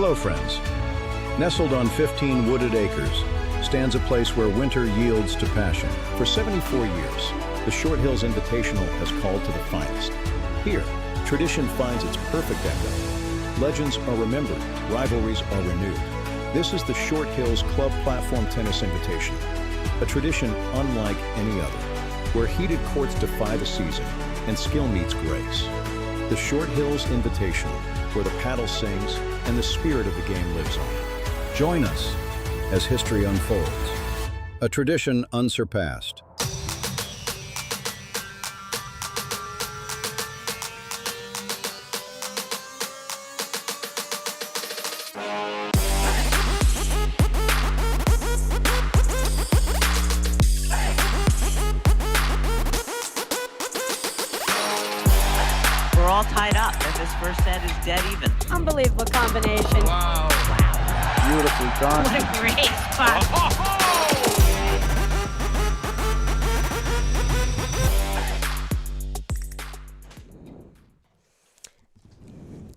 Hello, friends. Nestled on 15 wooded acres stands a place where winter yields to passion. For 74 years, the Short Hills Invitational has called to the finest. Here, tradition finds its perfect echo. Legends are remembered, rivalries are renewed. This is the Short Hills Club Platform Tennis Invitational, a tradition unlike any other, where heated courts defy the season and skill meets grace. The Short Hills Invitational, where the paddle sings and the spirit of the game lives on. Join us as history unfolds. A tradition unsurpassed. We're all tied up, and this first set is dead even. Unbelievable combination. Wow. Beautifully done. What a great spot.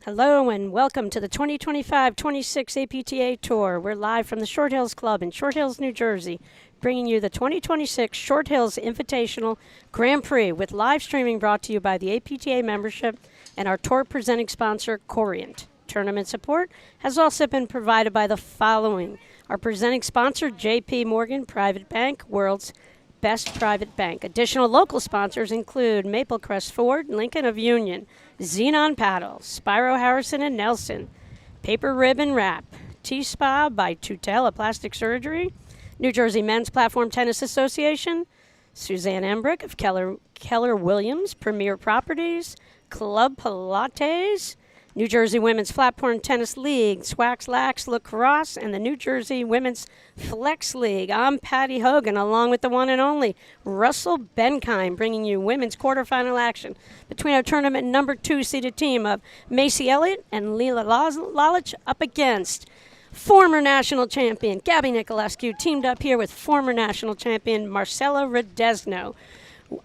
Hello and welcome to the 2025-26 APTA Tour. We're live from the Short Hills Club in Short Hills, New Jersey, bringing you the 2026 Short Hills Invitational Grand Prix with live streaming brought to you by the APTA membership and our tour presenting sponsor, Corient. Tournament support has also been provided by the following. Our presenting sponsor, JP Morgan Private Bank, world's best private bank. Additional local sponsors include Maple Crest Ford, Lincoln of Union, Xenon Paddles, Spyro Harrison and Nelson, Paper Ribbon Wrap, T-Spa by Tutela Plastic Surgery, New Jersey Men's Platform Tennis Association, Suzanne Embrick of Keller Williams, Premier Properties, Club Pilates, New Jersey Women's Platform Tennis League, Swax Lax Lacrosse, and the New Jersey Women's Flex League. I'm Patty Hogan, along with the one and only Russell Benkeim, bringing you women's quarterfinal action between our tournament number 2 seeded team of Macy Elliott and Lalic up against former national champion Gabby Niculescu, teamed up here with former national champion Marcela Rodezno.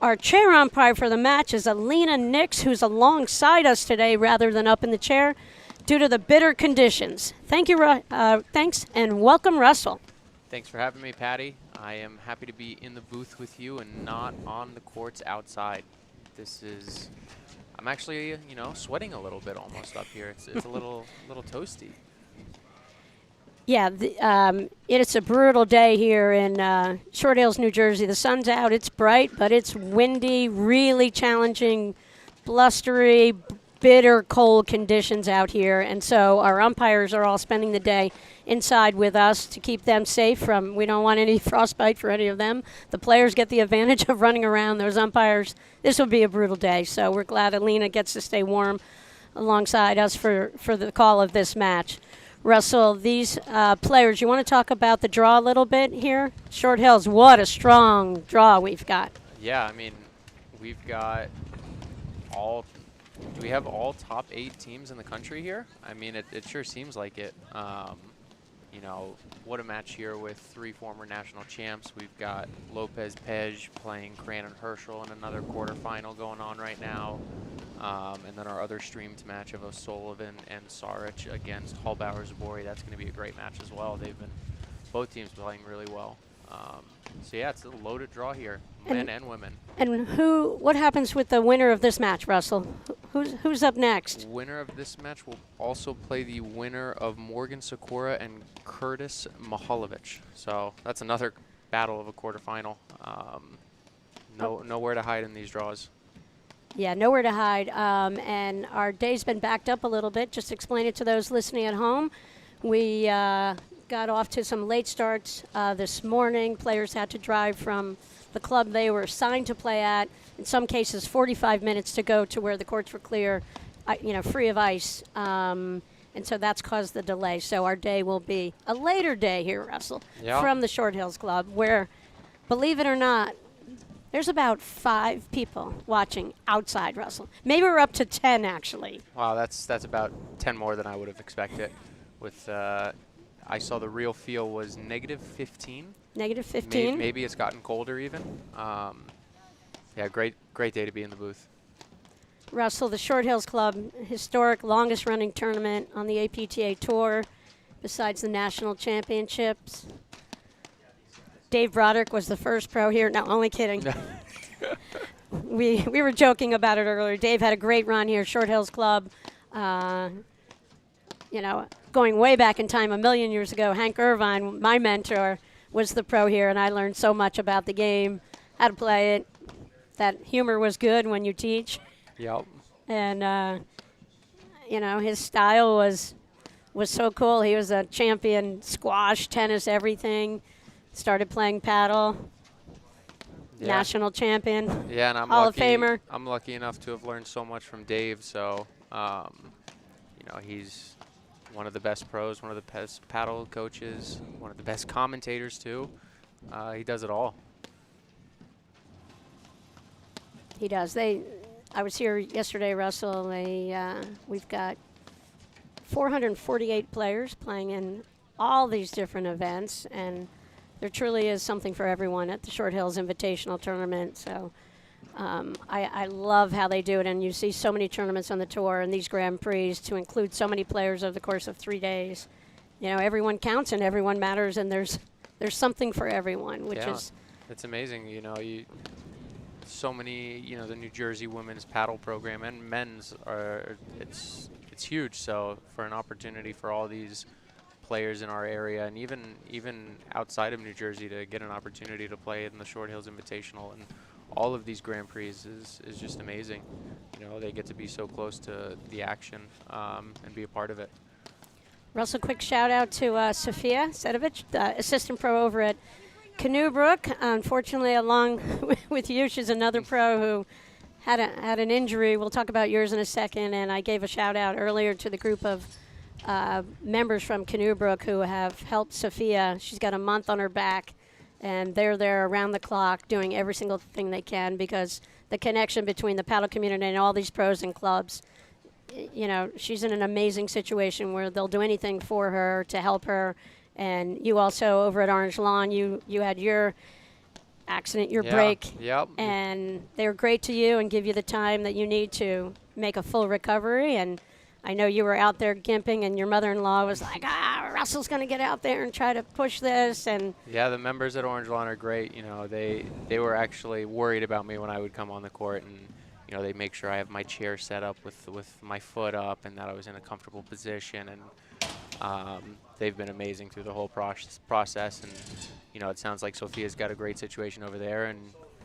Our chair umpire for the match is Alina Nix, who's alongside us today rather than up in the chair due to the bitter conditions. Thank you, thanks, and welcome, Russell. Thanks for having me, Patty. I am happy to be in the booth with you and not on the courts outside. I'm actually, sweating a little bit almost up here. It's a little toasty. Yeah, it's a brutal day here in Short Hills, New Jersey. The sun's out, it's bright, but it's windy, really challenging, blustery, bitter, cold conditions out here. And so our umpires are all spending the day inside with us to keep them safe we don't want any frostbite for any of them. The players get the advantage of running around. Those umpires, this will be a brutal day. So we're glad Alina gets to stay warm alongside us for the call of this match. Russell, these players, you want to talk about the draw a little bit here? Short Hills, what a strong draw we've got. Yeah, we've got do we have all top 8 teams in the country here? It sure seems like it. What a match here with 3 former national champs. We've got Lopez Pej playing Cranon Herschel in another quarterfinal going on right now. And then our other streamed match of O'Sullivan and Saric against Hallbauer Zabori. That's going to be a great match as well. Both teams playing really well. So yeah, it's a loaded draw here, men and women. And what happens with the winner of this match, Russell? Who's up next? Winner of this match will also play the winner of Morgan Sakura and Curtis Mihalovic. So that's another battle of a quarterfinal. Nowhere to hide in these draws. Yeah, nowhere to hide. And our day's been backed up a little bit. Just explain it to those listening at home. We got off to some late starts this morning. Players had to drive from the club they were assigned to play at. In some cases, 45 minutes to go to where the courts were clear, free of ice. And so that's caused the delay. So our day will be a later day here, Russell, from the Short Hills Club, where, believe it or not, there's about 5 people watching outside, Russell. Maybe we're up to 10, actually. Wow, that's about 10 more than I would have expected. I saw the real feel was -15. -15. Maybe it's gotten colder even. Yeah, great day to be in the booth. Russell, the Short Hills Club, historic, longest-running tournament on the APTA Tour, besides the national championships. Dave Broderick was the first pro here. No, only kidding. We were joking about it earlier. Dave had a great run here, Short Hills Club. You know, going way back in time, a million years ago, Hank Irvine, my mentor, was the pro here, and I learned so much about the game, how to play it. That humor was good when you teach. Yep. And, you know, his style was so cool. He was a champion, squash, tennis, everything. Started playing paddle. Yeah. National champion. Yeah, and Hall of Famer. I'm lucky enough to have learned so much from Dave. So, you know, he's one of the best pros, one of the best paddle coaches, one of the best commentators too. He does it all. He does. I was here yesterday, Russell. We've got 448 players playing in all these different events, and there truly is something for everyone at the Short Hills Invitational Tournament. So I love how they do it, and you see so many tournaments on the tour and these Grand Prix to include so many players over the course of 3 days. You know, everyone counts and everyone matters, and there's something for everyone, which is. It's amazing. You know, so many. You know, the New Jersey women's paddle program and men's it's huge. So for an opportunity for all these players in our area, and even outside of New Jersey, to get an opportunity to play in the Short Hills Invitational and all of these Grand Prix is just amazing. You know, they get to be so close to the action and be a part of it. Russell, quick shout out to Sophia Sedovich, the assistant pro over at Canoe Brook. Unfortunately, along with you, she's another pro who had an injury. We'll talk about yours in a second. And I gave a shout out earlier to the group of members from Canoe Brook who have helped Sophia. She's got a month on her back, and they're there around the clock doing every single thing they can, because the connection between the paddle community and all these pros and clubs, you know, she's in an amazing situation where they'll do anything for her to help her. And you also, over at Orange Lawn, you had your accident, your break. Yep. And they were great to you and give you the time that you need to make a full recovery. And I know you were out there gimping, and your mother-in-law was like, Russell's going to get out there and try to push this. And yeah, the members at Orange Lawn are great. You know, they were actually worried about me when I would come on the court, and you know, they make sure I have my chair set up with my foot up and that I was in a comfortable position. And they've been amazing through the whole process. And you know, it sounds like Sophia's got a great situation over there, and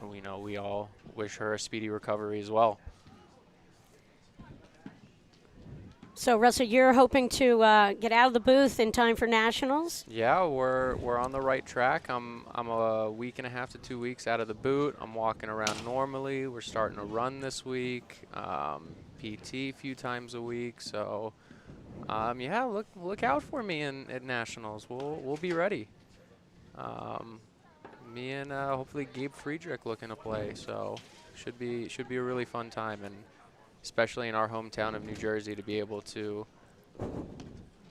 we know we all wish her a speedy recovery as well. So, Russell, you're hoping to get out of the booth in time for nationals? Yeah, we're on the right track. I'm a week and a half to 2 weeks out of the boot. I'm walking around normally. We're starting to run this week. PT a few times a week. So, yeah, look out for me at nationals. We'll be ready. Me and hopefully Gabe Friedrich looking to play. So, should be a really fun time, and especially in our hometown of New Jersey, to be able to,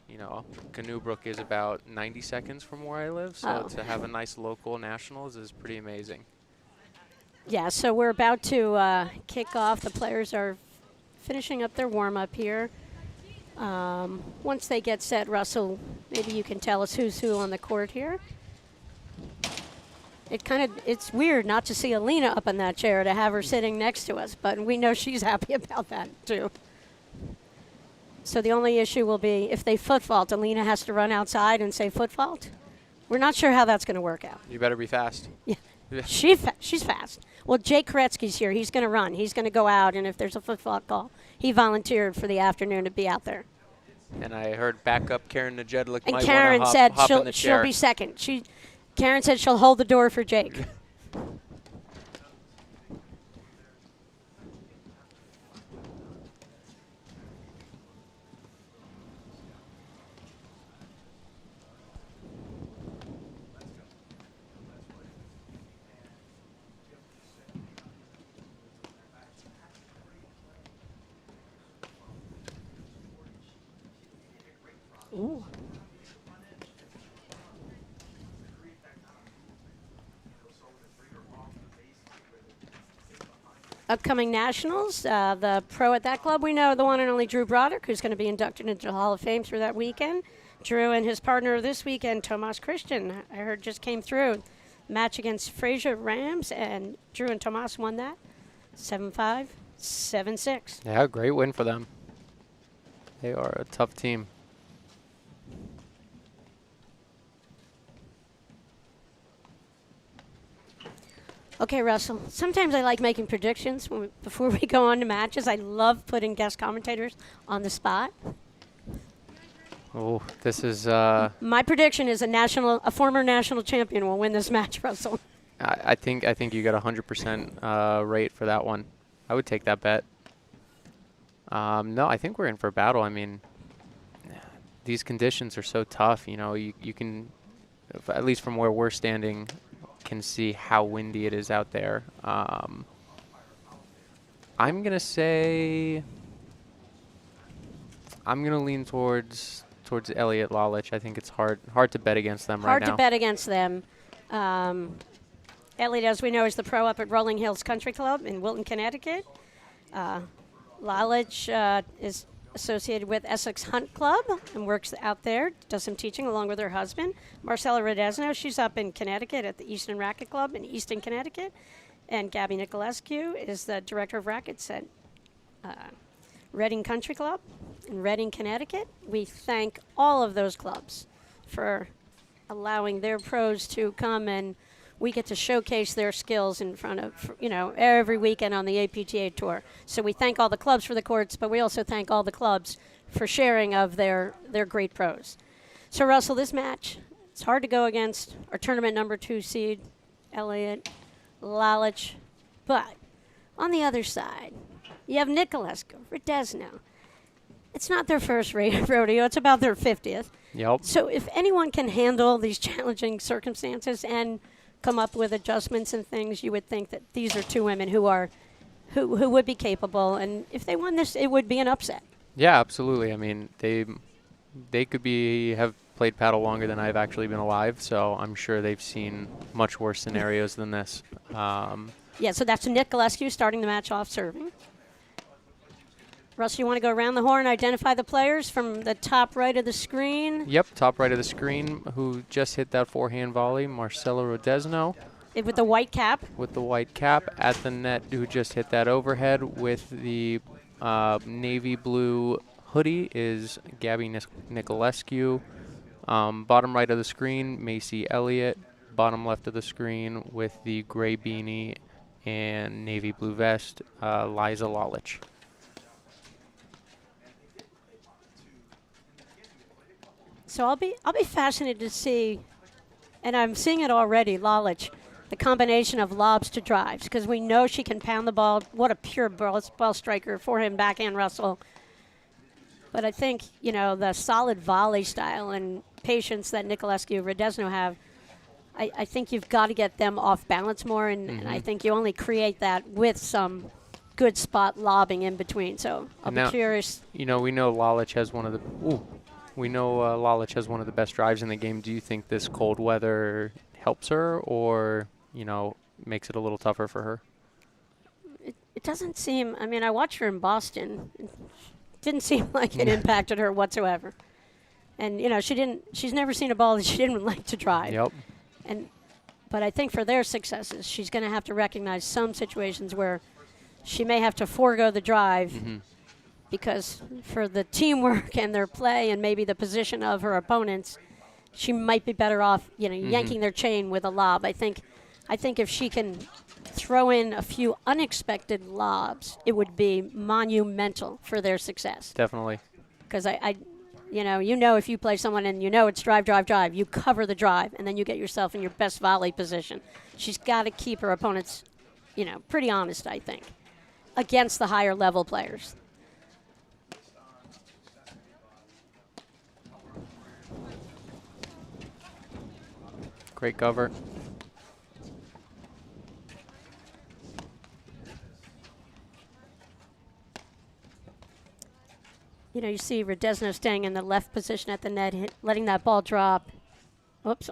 you know, Canoe Brook is about 90 seconds from where I live, so to have a nice local nationals is pretty amazing. Yeah, so we're about to kick off. The players are finishing up their warm-up here. Once they get set, Russell, maybe you can tell us who's who on the court here. It's weird not to see Alina up in that chair, to have her sitting next to us, but we know she's happy about that too. So the only issue will be if they foot fault, Alina has to run outside and say foot fault. We're not sure how that's going to work out. You better be fast. Yeah, she's fast. Well, Jake Koretsky's here. He's going to run. He's going to go out, and if there's a foot fault call, he volunteered for the afternoon to be out there. And I heard backup Karen Najedlik And might Karen wanna said hop in the chair. she'll be second. Karen said she'll hold the door for Jake. Ooh. upcoming nationals. The pro at that club, we know the one and only Drew Broderick, who's going to be inducted into the Hall of Fame through that weekend. Drew and his partner this weekend, Tomas Christian, I heard just came through. Match against Fraser Rams, and Drew and Tomas won that 7-5, 7-6. Yeah, great win for them. They are a tough team. Okay, Russell, sometimes I like making predictions before we go on to matches. I love putting guest commentators on the spot. Oh, this is... My prediction is a former national champion will win this match, Russell. I think you got 100% rate for that one. I would take that bet. No, I think we're in for a battle. I mean, these conditions are so tough. You know, you can, at least from where we're standing, can see how windy it is out there. I'm gonna say I'm gonna lean towards Elliott Lalic. I think it's hard to bet against them right now. Hard to bet against them. Elliott, as we know, is the pro up at Rolling Hills Country Club in Wilton, Connecticut. Lalic is associated with Essex Hunt Club and works out there, does some teaching along with her husband. Marcella Rodezno, she's up in Connecticut at the Eastern Racket Club in Easton, Connecticut. And Gabby Niculescu is the director of rackets at Reading Country Club in Reading, Connecticut. We thank all of those clubs for allowing their pros to come, and we get to showcase their skills in front of, every weekend on the APTA Tour. So we thank all the clubs for the courts, but we also thank all the clubs for sharing of their great pros. So, Russell, this match, it's hard to go against our tournament number 2 seed, Elliott Lalic. But on the other side, you have Niculescu, Rodezno. It's not their first rodeo. It's about their 50th. Yep. So if anyone can handle these challenging circumstances and come up with adjustments and things, you would think that these are two women who would be capable, and if they won this, it would be an upset. Yeah, absolutely. I mean, they could have played paddle longer than I've actually been alive, so I'm sure they've seen much worse scenarios than this. Yeah, so that's Niculescu starting the match off serving. Russ, you want to go around the horn, identify the players from the top right of the screen? Yep, top right of the screen, who just hit that forehand volley, Marcella Rodezno. With the white cap. With the white cap. At the net, who just hit that overhead with the navy blue hoodie is Gabby Niculescu. Bottom right of the screen, Macy Elliott. Bottom left of the screen with the gray beanie and navy blue vest, Liza Lalic. So I'll be fascinated to see, and I'm seeing it already, Lalic, the combination of lobs to drives, because we know she can pound the ball. What a pure ball striker, forehand, backhand, Russell. But I think, the solid volley style and patience that Niculescu, Rodezno have, I think you've got to get them off balance more, and I think you only create that with some good spot lobbing in between. So I'll be curious. We know Lalic has one of the Lalic has one of the best drives in the game. Do you think this cold weather helps her, or makes it a little tougher for her? It doesn't seem. I mean, I watched her in Boston. It didn't seem like it impacted her whatsoever. And she's never seen a ball that she didn't like to drive. Yep. But I think for their successes, she's going to have to recognize some situations where she may have to forego the drive. Mm-hmm. Because for the teamwork and their play and maybe the position of her opponents, she might be better off, yanking their chain with a lob. I think if she can throw in a few unexpected lobs, it would be monumental for their success. Definitely. Because if you play someone and it's drive, drive, drive, you cover the drive, and then you get yourself in your best volley position. She's got to keep her opponents, pretty honest, I think, against the higher level players. Great cover. You see Rodezno staying in the left position at the net, letting that ball drop. Oops.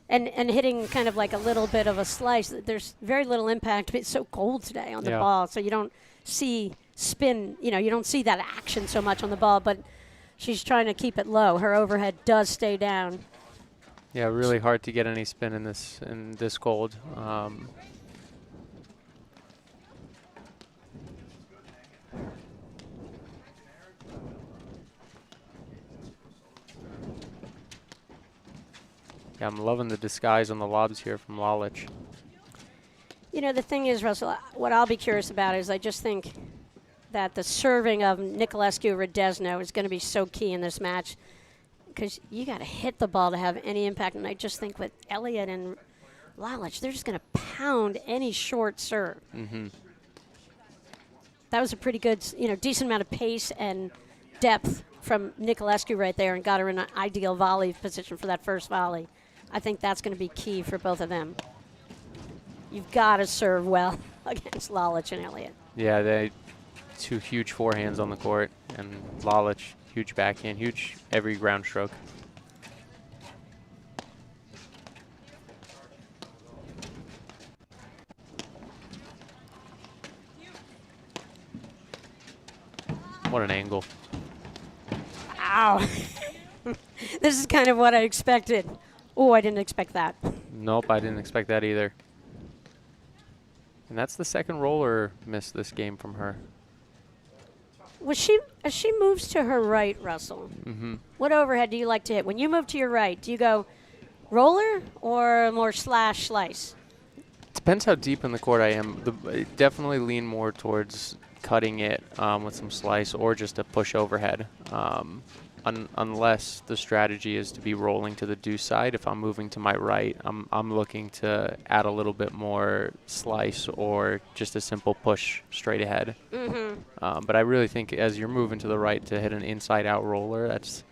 and hitting kind of like a little bit of a slice. There's very little impact. It's so cold today on the ball, so you don't see spin. You don't see that action so much on the ball, but she's trying to keep it low. Her overhead does stay down. Yeah, really hard to get any spin in this cold. Yeah, I'm loving the disguise on the lobs here from Lalic. The thing is, Russell, what I'll be curious about is I just think that the serving of Niculescu Rodezno is going to be so key in this match because you got to hit the ball to have any impact. And I just think with Elliott and Lalic, they're just going to pound any short serve. Mm-hmm. That was a pretty good, decent amount of pace and depth from Niculescu right there and got her in an ideal volley position for that first volley. I think that's going to be key for both of them. You've got to serve well against Lalic and Elliott. Yeah, they two huge forehands on the court, and Lalic, huge backhand, huge every ground stroke. What an angle. Ow. This is kind of what I expected. Oh, I didn't expect that. Nope, I didn't expect that either. And that's the second roller miss this game from her. As she moves to her right, Russell, what overhead do you like to hit? When you move to your right, do you go roller or more slash slice? Depends how deep in the court I am. I definitely lean more towards cutting it with some slice or just a push overhead. Unless the strategy is to be rolling to the deuce side. If I'm moving to my right, I'm looking to add a little bit more slice or just a simple push straight ahead. But I really think as you're moving to the right to hit an inside-out roller, that's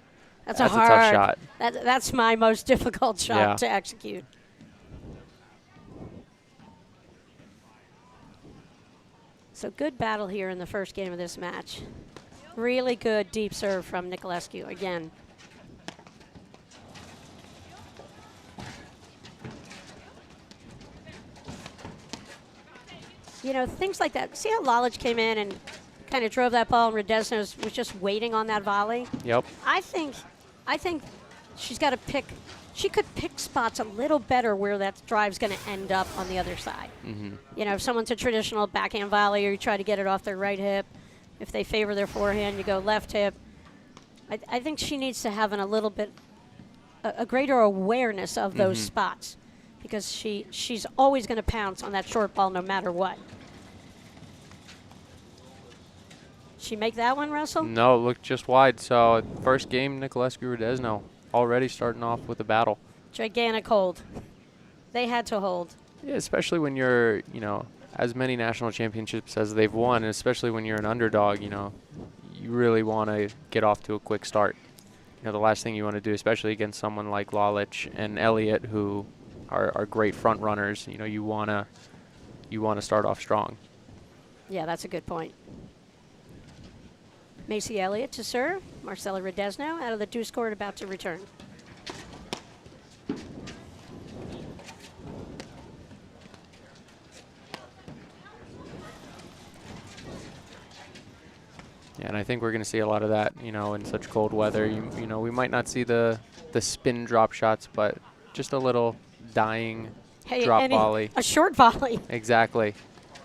a tough shot. That's my most difficult shot to execute. So good battle here in the first game of this match. Really good deep serve from Niculescu again. Things like that. See how Lalic came in and kind of drove that ball, and Rodezno was just waiting on that volley? Yep. I think she's got to pick. She could pick spots a little better where that drive's going to end up on the other side. If someone's a traditional backhand volley, or you try to get it off their right hip. If they favor their forehand, you go left hip. I think she needs to have a greater awareness of those spots because she's always going to pounce on that short ball no matter what. She make that one, Russell? No, it looked just wide. So first game, Niculescu Rodezno already starting off with a battle. Gigantic hold. They had to hold. Yeah, especially when you're, as many national championships as they've won, and especially when you're an underdog, you really want to get off to a quick start. The last thing you want to do, especially against someone like Lalic and Elliott, who are great front runners, you want to start off strong. Yeah, that's a good point. Macy Elliott to serve. Marcela Rodezno out of the deuce court about to return. Yeah, and I think we're going to see a lot of that, in such cold weather. We might not see the spin drop shots, but just a little dying drop volley. A short volley. Exactly.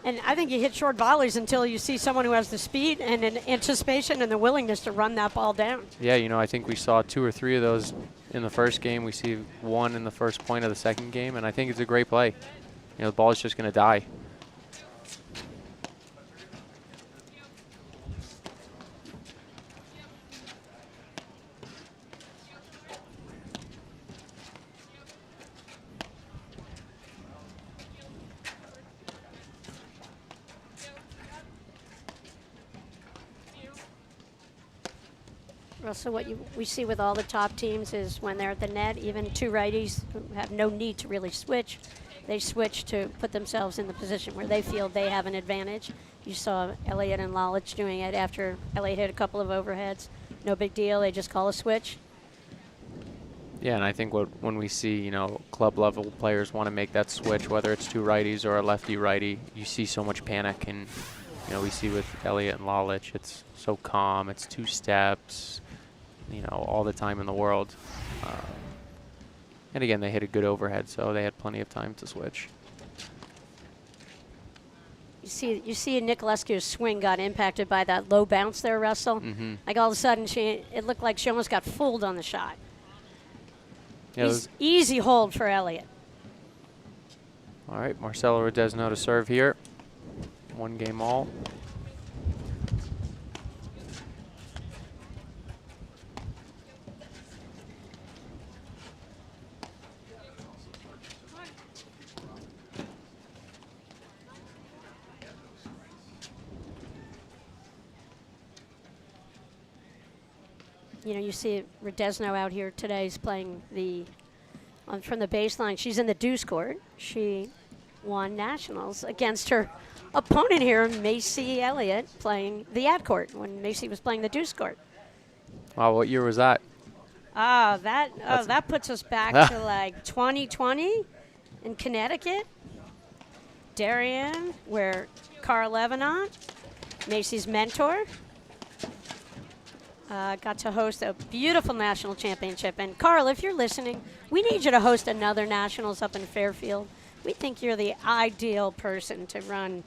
And I think you hit short volleys until you see someone who has the speed and an anticipation and the willingness to run that ball down. Yeah, I think we saw 2 or 3 of those in the first game. We see 1 in the first point of the second game, and I think it's a great play. The ball is just going to die. So what we see with all the top teams is when they're at the net, even two righties who have no need to really switch, they switch to put themselves in the position where they feel they have an advantage. You saw Elliott and Lalic doing it after Elliott hit a couple of overheads. No big deal. They just call a switch. Yeah, and I think when we see, you know, club level players want to make that switch, whether it's two righties or a lefty-righty, you see so much panic. And, you know, we see with Elliott and Lalic, it's so calm. It's 2 steps, you know, all the time in the world. And again, they hit a good overhead, so they had plenty of time to switch. You see Niculescu's swing got impacted by that low bounce there, Russell. Like all of a sudden, it looked like she almost got fooled on the shot. Yeah, Easy hold for Elliott. all right, Marcelo Rodezno to serve here. 1 game all. You know, you see Rodezno out here today. He's playing from the baseline. She's in the deuce court. She won nationals against her opponent here, Macy Elliott, playing the ad court when Macy was playing the deuce court. Wow, what year was that? That puts us back to like 2020 in Connecticut. Darien, where Carl Lebanon, Macy's mentor, got to host a beautiful national championship. And Carl, if you're listening, we need you to host another nationals up in Fairfield. We think you're the ideal person to run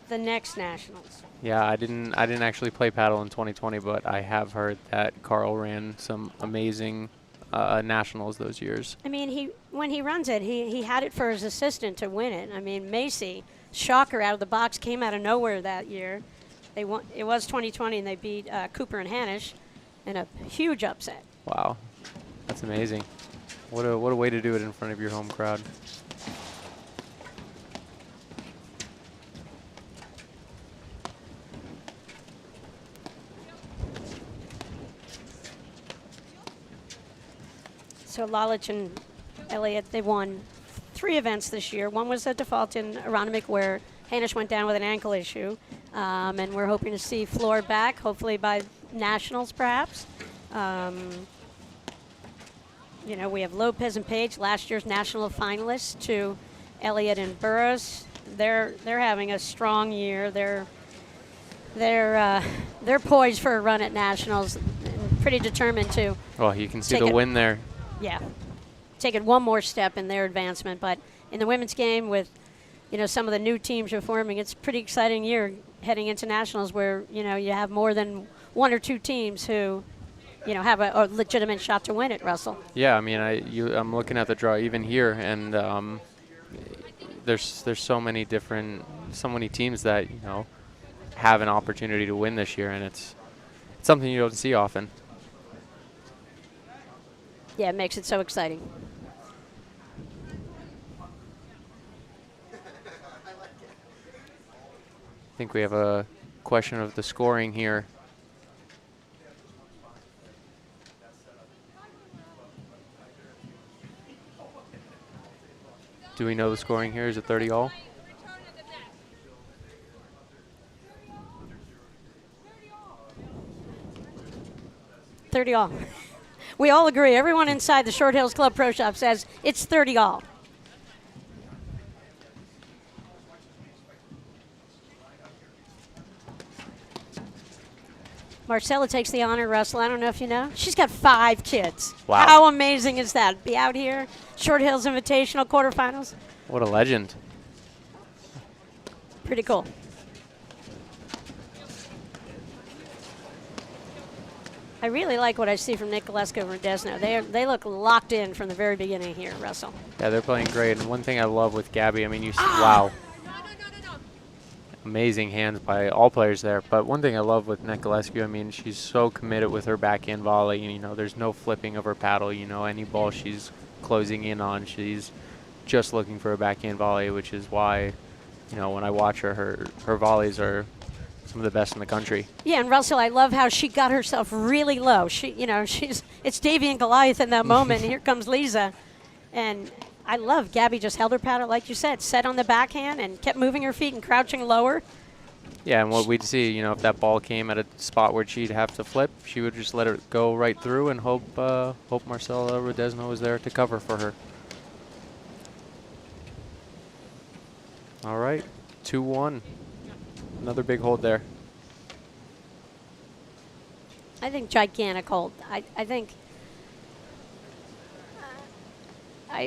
the next nationals. Yeah, I didn't actually play paddle in 2020, but I have heard that Carl ran some amazing nationals those years. I mean, when he runs it, he had it for his assistant to win it. I mean, Macy, shocker out of the box, came out of nowhere that year. They won. It was 2020, and they beat Cooper and Hanisch in a huge upset. Wow, that's amazing. What a way to do it in front of your home crowd. So Lalic and Elliott, they won 3 events this year. One was a default in Aronimink where Hanisch went down with an ankle issue. And we're hoping to see Floor back, hopefully by nationals perhaps. You know, we have Lopez and Page, last year's national finalists, to Elliott and Burroughs. They're having a strong year. They're poised for a run at nationals, and pretty determined to. Well, you can see the win there. Yeah, take it one more step in their advancement. But in the women's game, with some of the new teams you're forming, it's a pretty exciting year heading into nationals, where you have more than 1 or 2 teams who have a legitimate shot to win it, Russell. Yeah, I mean, I'm looking at the draw even here, and there's so many teams that have an opportunity to win this year, and it's something you don't see often. Yeah, it makes it so exciting. I think we have a question of the scoring here. Do we know the scoring here? Is it 30 all? $30 all. We all agree. Everyone inside the Short Hills Club Pro Shop says it's 30 all. Marcella takes the honor, Russell. I don't know if you know. She's got 5 kids. Wow. How amazing is that? Be out here, Short Hills Invitational quarterfinals. What a legend. Pretty cool. I really like what I see from Niculescu and Rodezno. They look locked in from the very beginning here, Russell. Yeah, they're playing great. And one thing I love with Gabby, I mean, wow. Amazing hands by all players there. But one thing I love with Niculescu, I mean, she's so committed with her backhand volley. There's no flipping of her paddle. Any ball she's closing in on, she's just looking for a backhand volley, which is why, when I watch her volleys are some of the best in the country. Yeah, and Russell, I love how she got herself really low. It's Davy and Goliath in that moment. And here comes Lisa. And I love Gabby just held her paddle, like you said, set on the backhand and kept moving her feet and crouching lower. Yeah, and what we'd see, you know, if that ball came at a spot where she'd have to flip, she would just let it go right through and hope Marcela Rodezno was there to cover for her. All right, 2-1. Another big hold there. I think gigantic hold. I think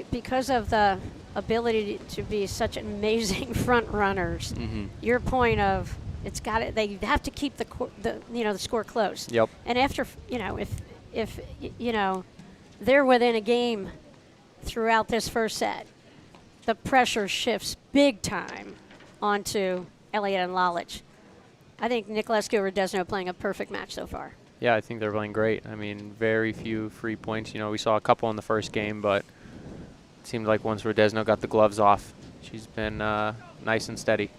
because of the ability to be such amazing front runners, your point of they have to keep the score close. Yep. And after, if they're within a game throughout this first set, the pressure shifts big time onto Elliott and Lalic. I think Niculescu or Rodezno playing a perfect match so far. Yeah, I think they're playing great. I mean, very few free points. You know, we saw a couple in the first game, but it seemed like once Rodezno got the gloves off, she's been nice and steady.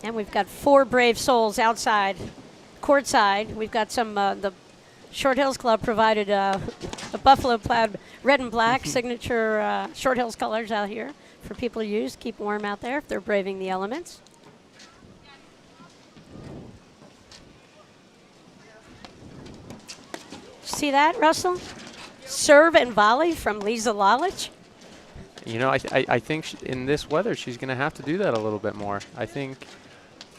And we've got 4 brave souls outside, courtside. We've got some, the Short Hills Club provided a buffalo plaid red and black signature Short Hills colors out here for people to use, keep warm out there if they're braving the elements. See that, Russell? Serve and volley from Lisa Lalic. You know, I think in this weather, she's going to have to do that a little bit more. I think.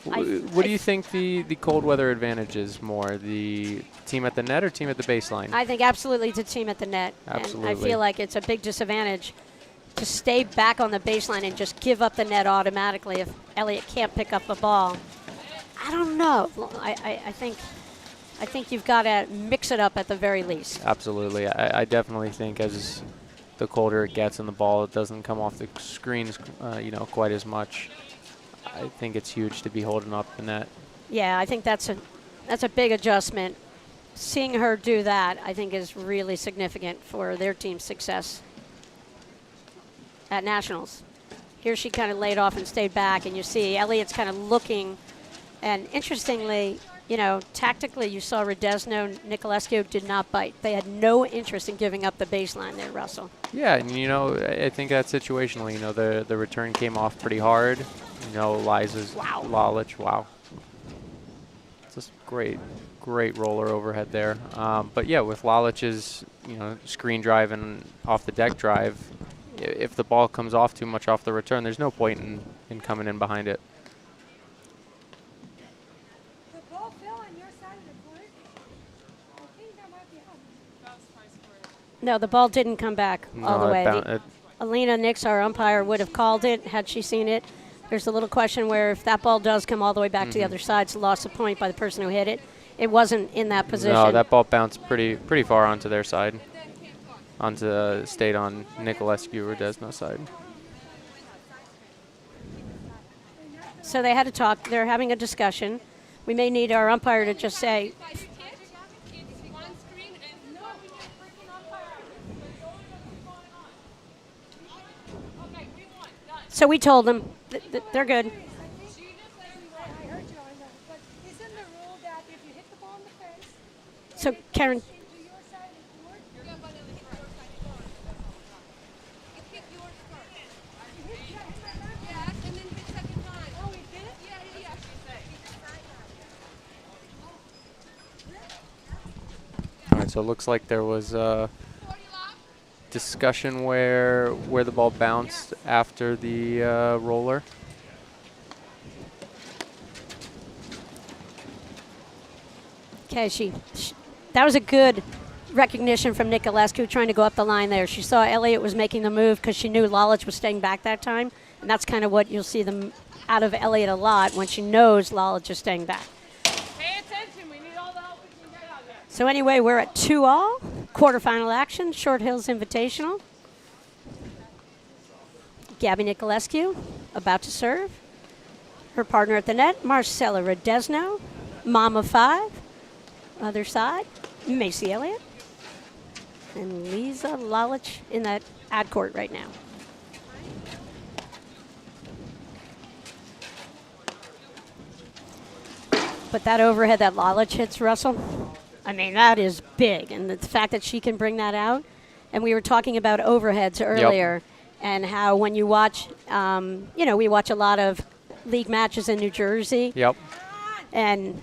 What do you think the cold weather advantage is more, the team at the net or team at the baseline? I think absolutely the team at the net. Absolutely. And I feel like it's a big disadvantage to stay back on the baseline and just give up the net automatically if Elliott can't pick up a ball. I don't know. I think you've got to mix it up at the very least. Absolutely. I definitely think as the colder it gets and the ball doesn't come off the screens, quite as much, I think it's huge to be holding up the net. Yeah, I think that's a big adjustment. Seeing her do that, I think, is really significant for their team's success at Nationals. Here she kind of laid off and stayed back, and you see Elliott's kind of looking. And interestingly, tactically, you saw Rodezno, Niculescu did not bite. They had no interest in giving up the baseline there, Russell. Yeah, and I think that's situational. The return came off pretty hard. Liza's Lalic, wow. It's just great roller overhead there. But yeah, with Lalic's, screen drive and off the deck drive, if the ball comes off too much off the return, there's no point in coming in behind it. No, the ball didn't come back all the way. Alina Nix, our umpire, would have called it had she seen it. There's a little question where if that ball does come all the way back to the other side, it's a loss of point by the person who hit it. It wasn't in that position. No, that ball bounced pretty far onto their side. Stayed on Niculescu Rodezno's side. So they had to talk. They're having a discussion. We may need our umpire to just say, so we told them they're good. So Karen. All right, so it looks like there was a discussion where the ball bounced after the roller. Okay, that was a good recognition from Niculescu trying to go up the line there. She saw Elliott was making the move because she knew Lalic was staying back that time, and that's kind of what you'll see them out of Elliott a lot when she knows Lalic is staying back. Pay attention, we need all the help we can get out there. So anyway, we're at 2-all, quarterfinal action, Short Hills Invitational. Gabby Niculescu about to serve. Her partner at the net, Marcela Rodezno, mom of 5. Other side, Macy Elliott. And Lisa Lalic in that ad court right now. But that overhead that Lalic hits, Russell, I mean, that is big. And the fact that she can bring that out. And we were talking about overheads earlier and how when you watch, we watch a lot of league matches in New Jersey. Yep. And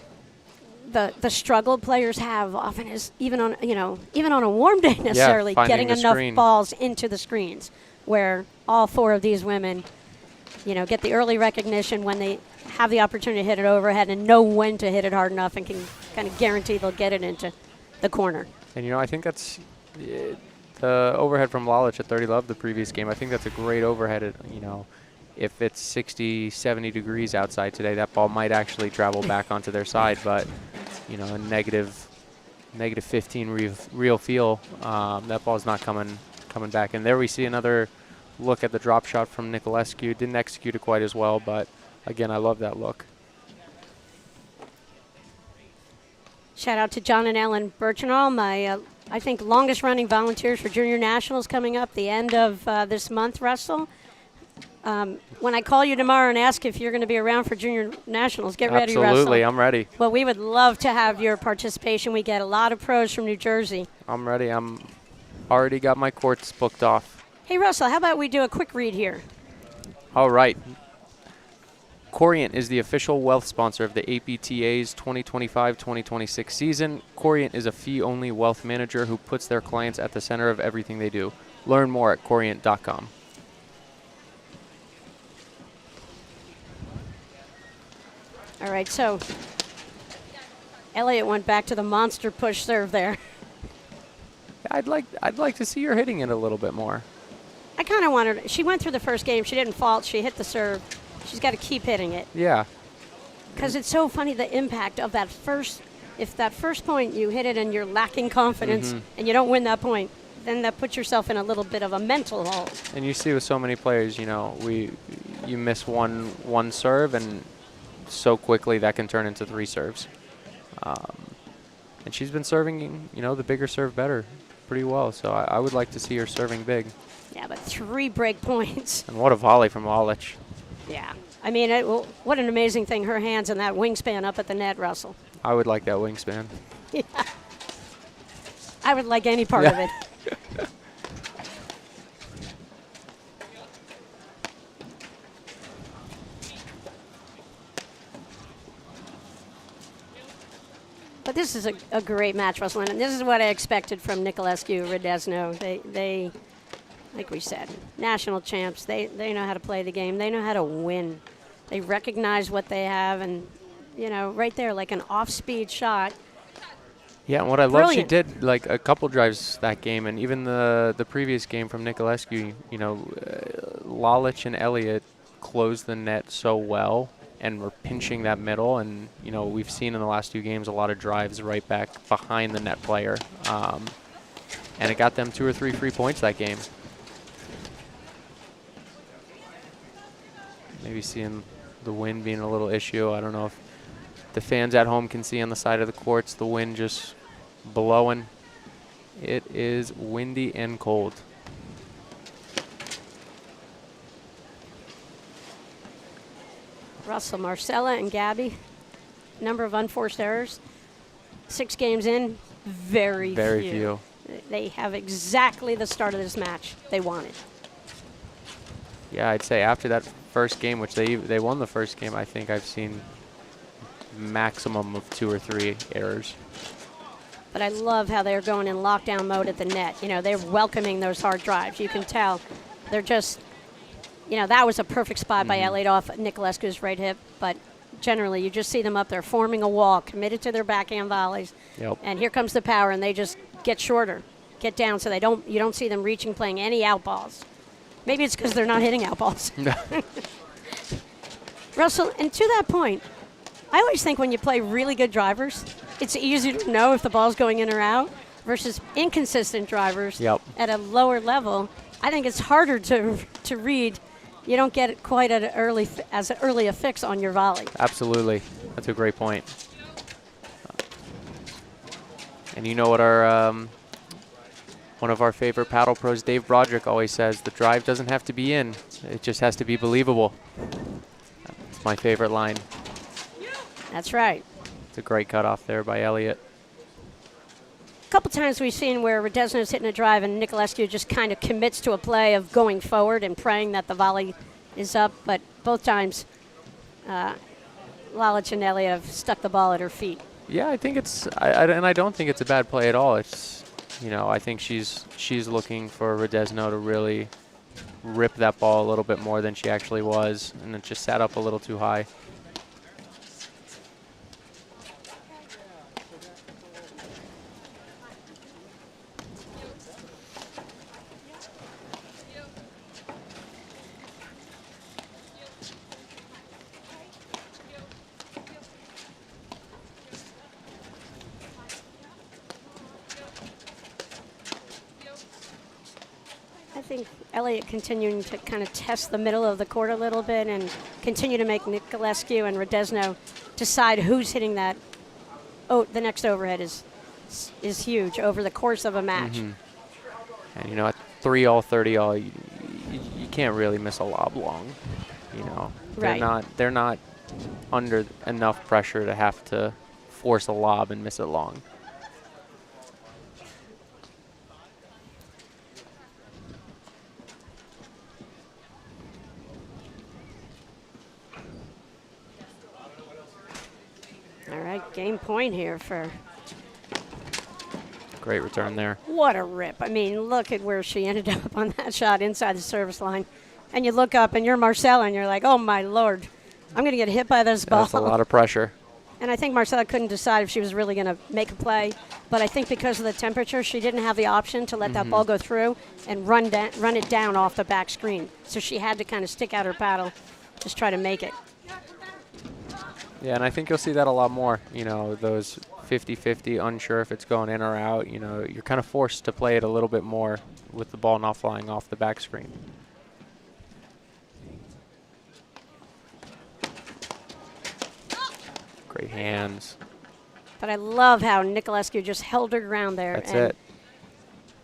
the struggle players have often is even on a warm day necessarily finding getting the enough screen. balls into the screens, where all 4 of these women, get the early recognition when they have the opportunity to hit it overhead and know when to hit it hard enough and can kind of guarantee they'll get it into the corner. And, I think that's the overhead from Lalic at 30 love the previous game. I think that's a great overhead. If it's 60, 70 degrees outside today, that ball might actually travel back onto their side. But, a negative 15 real feel, that ball's not coming back. And there we see another look at the drop shot from Niculescu. Didn't execute it quite as well, but, again, I love that look. Shout out to John and Ellen Birchenall, my, I think, longest-running volunteers for Junior Nationals coming up the end of this month, Russell. When I call you tomorrow and ask if you're going to be around for Junior Nationals, get ready, Russell. Absolutely, I'm ready. Well, we would love to have your participation. We get a lot of pros from New Jersey. I'm ready. I'm already got my courts booked off. Hey, Russell, how about we do a quick read here? All right. Corient is the official wealth sponsor of the APTA's 2025-2026 season. Corient is a fee-only wealth manager who puts their clients at the center of everything they do. Learn more at corient.com. All right, so Elliott went back to the monster push serve there. I'd like to see her hitting it a little bit more. I kind of wanted. She went through the first game. She didn't fault. She hit the serve. She's got to keep hitting it. Yeah. Because it's so funny, the impact of that first. If that first point you hit it and you're lacking confidence and you don't win that point, then that puts yourself in a little bit of a mental hole. And you see with so many players, you miss one serve and so quickly that can turn into 3 serves. And she's been serving, the bigger serve better pretty well. So I would like to see her serving big. Yeah, but 3 break points. And what a volley from Lalic. Yeah. I mean, what an amazing thing. Her hands and that wingspan up at the net, Russell. I would like that wingspan. Yeah. I would like any part of it. But this is a great match, Russell, and this is what I expected from Niculescu, Rodezno. They, like we said, national champs. They know how to play the game. They know how to win. They recognize what they have, and right there, like an off-speed shot. Yeah, and what I love, she Brilliant. did like a couple drives that game, and even the previous game from Niculescu. Lalic and Elliott closed the net so well. And we're pinching that middle, and we've seen in the last 2 games a lot of drives right back behind the net player, and it got them 2 or 3 free points that game. Maybe seeing the wind being a little issue. I don't know if the fans at home can see on the side of the courts the wind just blowing. It is windy and cold. Russell, Marcella, and Gabby, number of unforced errors. 6 games in, very few. They have exactly the start of this match they wanted. Yeah, I'd say after that first game, which they won the first game, I think I've seen maximum of 2 or 3 errors. But I love how they're going in lockdown mode at the net. They're welcoming those hard drives. You can tell they're just, that was a perfect spot by Elliott off Niculescu's right hip. But generally, you just see them up there forming a wall, committed to their backhand volleys. Yep. And here comes the power, and they just get shorter, get down, so you don't see them reaching, playing any out balls. Maybe it's because they're not hitting out balls. Russell, and to that point, I always think when you play really good drivers, it's easier to know if the ball's going in or out versus inconsistent drivers at a lower level. I think it's harder to read. You don't get it quite at as early a fix on your volley. Absolutely. That's a great point. And you know what our one of our favorite paddle pros, Dave Broderick, always says, the drive doesn't have to be in. It just has to be believable. That's my favorite line. That's right. It's a great cutoff there by Elliott. A couple times we've seen where Rodezno's hitting a drive and Niculescu just kind of commits to a play of going forward and praying that the volley is up, but both times Lalic and Elliott have stuck the ball at her feet. Yeah, I think it's, and I don't think it's a bad play at all. It's, I think she's looking for Rodezno to really rip that ball a little bit more than she actually was, and it just sat up a little too high. I think Elliott continuing to kind of test the middle of the court a little bit and continue to make Niculescu and Rodezno decide who's hitting that. Oh, the next overhead is huge over the course of a match. And at 3-all, 30-all, you can't really miss a lob long. Right. They're not under enough pressure to have to force a lob and miss it long. All right, game point here for. Great return there. What a rip. I mean, look at where she ended up on that shot inside the service line. And you look up and you're Marcella and you're like, oh my Lord, I'm going to get hit by this ball. That's a lot of pressure. And I think Marcella couldn't decide if she was really going to make a play. But I think because of the temperature, she didn't have the option to let that ball go through and run it down off the back screen. So she had to kind of stick out her paddle, just try to make it. Yeah, and I think you'll see that a lot more. Those 50-50, unsure if it's going in or out. You're kind of forced to play it a little bit more with the ball not flying off the back screen. Great hands. But I love how Niculescu just held her ground there. That's it.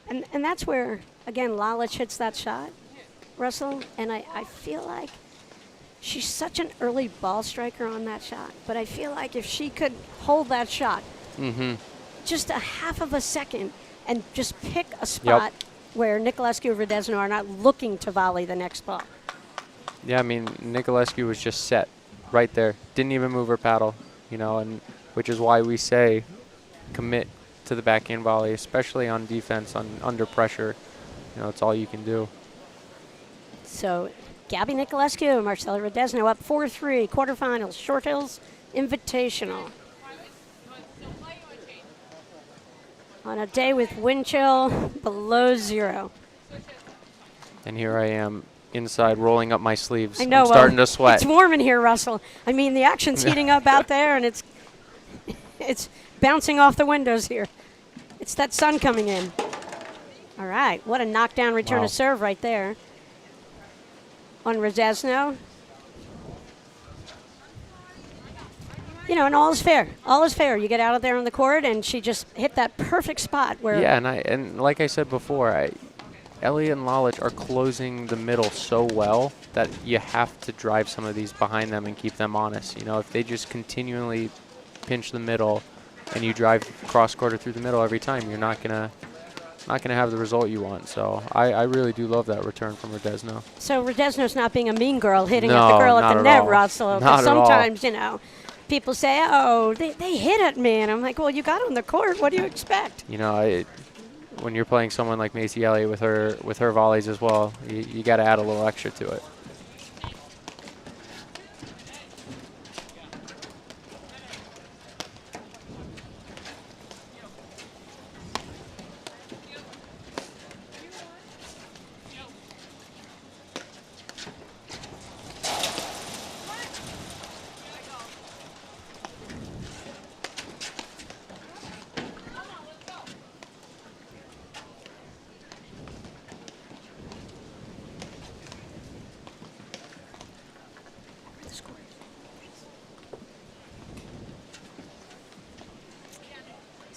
And that's where, again, Lalic hits that shot, Russell. And I feel like she's such an early ball striker on that shot. But I feel like if she could hold that shot just a half of a second and just pick a spot where Niculescu and Rodezno are not looking to volley the next ball. Yeah, I mean, Niculescu was just set right there. Didn't even move her paddle, and which is why we say commit to the backhand volley, especially on defense, under pressure. It's all you can do. So Gabby Niculescu and Marcella Rodezno up 4-3, quarterfinals, Short Hills Invitational. On a day with wind chill below 0. And here I am inside rolling up my sleeves. I know. I'm starting to sweat. It's warm in here, Russell. I mean, the action's heating up out there, and it's bouncing off the windows here. It's that sun coming in. All right, what a knockdown return of serve right there on Rodezno. And all is fair. All is fair. You get out of there on the court, and she just hit that perfect spot where. Yeah, and like I said before, Elliott and Lalic are closing the middle so well that you have to drive some of these behind them and keep them honest. If they just continually pinch the middle and you drive cross court or through the middle every time, you're not gonna have the result you want. So I really do love that return from Rodezno. So Rodezno's not being a mean girl hitting at the girl at the net, Russell. Not at all. Sometimes, people say, oh, they hit at me. And I'm like, well, you got on the court. What do you expect? When you're playing someone like Macy Elliott with her volleys as well, you got to add a little extra to it.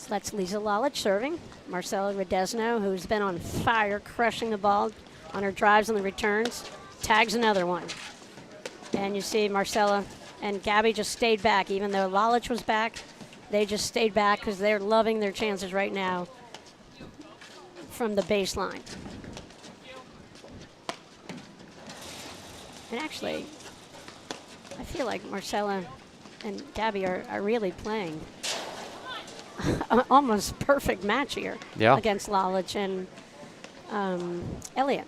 That's Lisa Lalic serving. Marcella Rodezno, who's been on fire, crushing the ball on her drives and the returns, tags another one. And you see Marcella and Gabby just stayed back. Even though Lalic was back, they just stayed back because they're loving their chances right now from the baseline. And actually, I feel like Marcella and Gabby are really playing almost perfect match here against Lalic and Elliott.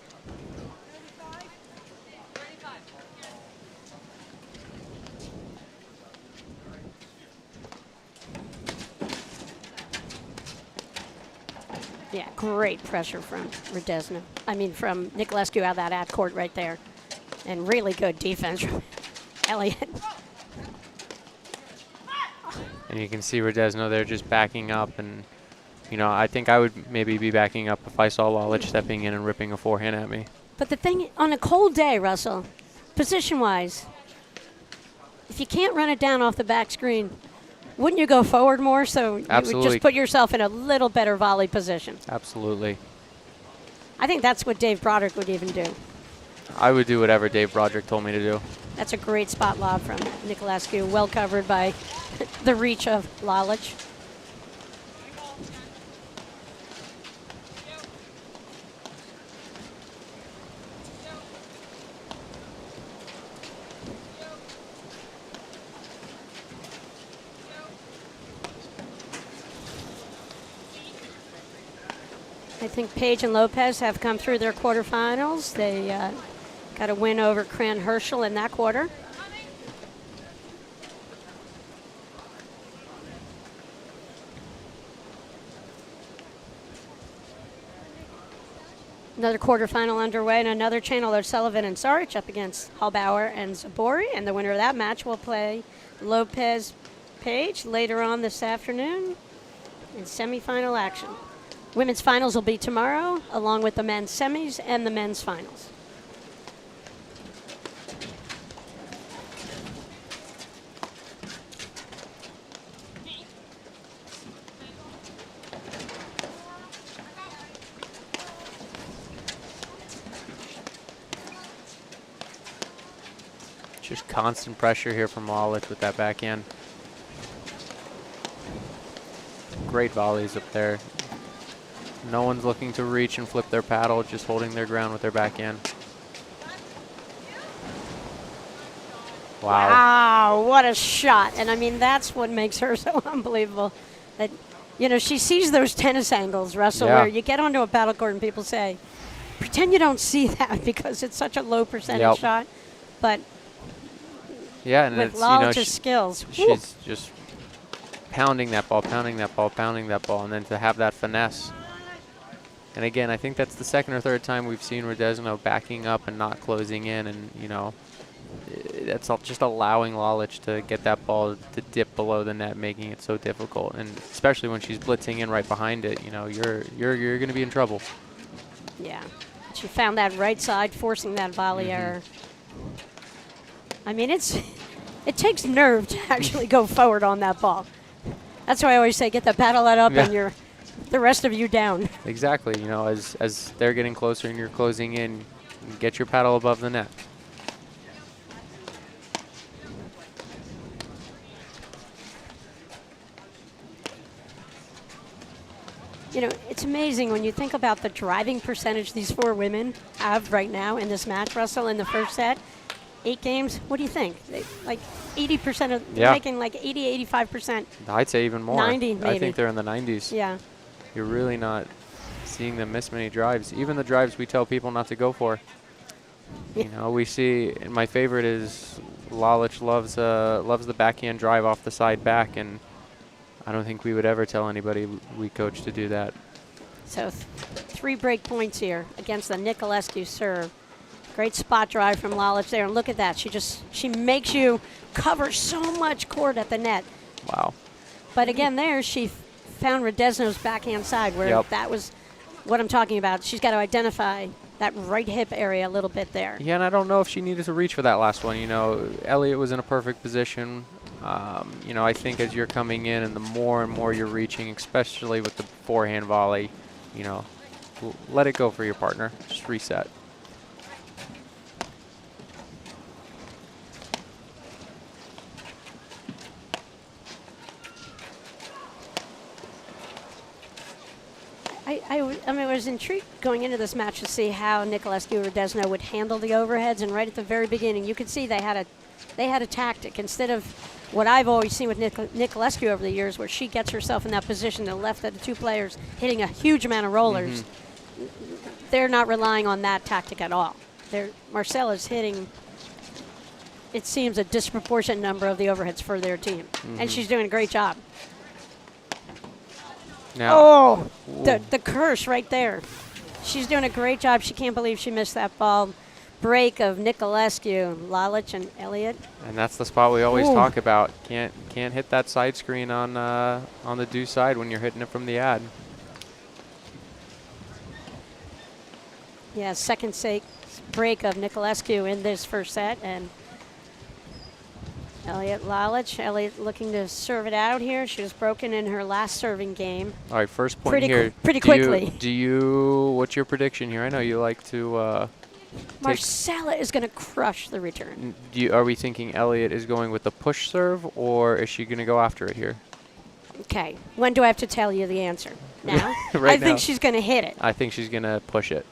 Yeah, great pressure from Rodezno. I mean, from Niculescu out of that court right there. And really good defense from Elliott. And you can see Rodezno there just backing up. And, you know, I think I would maybe be backing up if I saw Lalic stepping in and ripping a forehand at me. But the thing, on a cold day, Russell, position-wise, if you can't run it down off the back screen, wouldn't you go forward more so you would just put yourself in a little better volley position? Absolutely. I think that's what Dave Broderick would even do. I would do whatever Dave Broderick told me to do. That's a great spot lob from Niculescu, well covered by the reach of Lalic. I think Page and Lopez have come through their quarterfinals. They got a win over Cran Herschel in that quarter. Another quarterfinal underway and another channel. There's Sullivan and Sarich up against Hallbauer and Zabori. And the winner of that match will play Lopez Page later on this afternoon in semifinal action. Women's finals will be tomorrow, along with the men's semis and the men's finals. Just constant pressure here from Lalic with that backhand. Great volleys up there. No one's looking to reach and flip their paddle, just holding their ground with their backhand. Wow. Wow, what a shot. And I mean, that's what makes her so unbelievable. That, you know, she sees those tennis angles, Russell, where you get onto a paddle court and people say, pretend you don't see that because it's such a low percentage shot. But yeah, and with it's, you know, Lalic's skills. She's just pounding that ball, pounding that ball, pounding that ball, and then to have that finesse. And again, I think that's the second or third time we've seen Rodezno backing up and not closing in, and you know, that's just allowing Lalic to get that ball to dip below the net, making it so difficult. And especially when she's blitzing in right behind it, you know, you're going to be in trouble. Yeah, she found that right side, forcing that volley error. I mean, it takes nerve to actually go forward on that ball. That's why I always say, get the paddle let up and the rest of you down. Exactly. You know, as they're getting closer and you're closing in, get your paddle above the net. You know, it's amazing when you think about the driving percentage these four women have right now in this match, Russell, in the first set. 8 games, what do you think? Like 80% of, making like 80, 85%. I'd say even more. 90 maybe. I think they're in the 90s. Yeah. You're really not seeing them miss many drives, even the drives we tell people not to go for. You know, we see, and my favorite is Lalic loves the backhand drive off the side back, and I don't think we would ever tell anybody we coach to do that. So 3 break points here against the Niculescu serve. Great spot drive from Lalic there, and look at that. She makes you cover so much court at the net. Wow. But again, there she found Rodezno's backhand side, where that was what I'm talking about. She's got to identify that right hip area a little bit there. Yeah, and I don't know if she needed to reach for that last one. You know, Elliott was in a perfect position. You know, I think as you're coming in and the more and more you're reaching, especially with the forehand volley, you know, let it go for your partner. Just reset. I I was intrigued going into this match to see how Niculescu and Rodezno would handle the overheads, and right at the very beginning, you could see they had a tactic instead of what I've always seen with Niculescu over the years, where she gets herself in that position to the left of the two players, hitting a huge amount of rollers. They're not relying on that tactic at all. Marcela's hitting, it seems, a disproportionate number of the overheads for their team, and she's doing a great job. Now, The curse right there. She's doing a great job. She can't believe she missed that ball. Break of Niculescu, Lalic, and Elliott. and that's the spot we always talk about. Can't hit that side screen on the due side when you're hitting it from the ad. Yeah, second break of Niculescu in this first set, and Elliott, Lalic. Elliott looking to serve it out here. She was broken in her last serving game. All right, first point here. Pretty quickly. What's your prediction here? I know you like to Marcela is going to crush the return. Are we thinking Elliott is going with the push serve, or is she going to go after it here? Okay, when do I have to tell you the answer? Now? Right I think now. she's going to hit it. I think she's going to push it.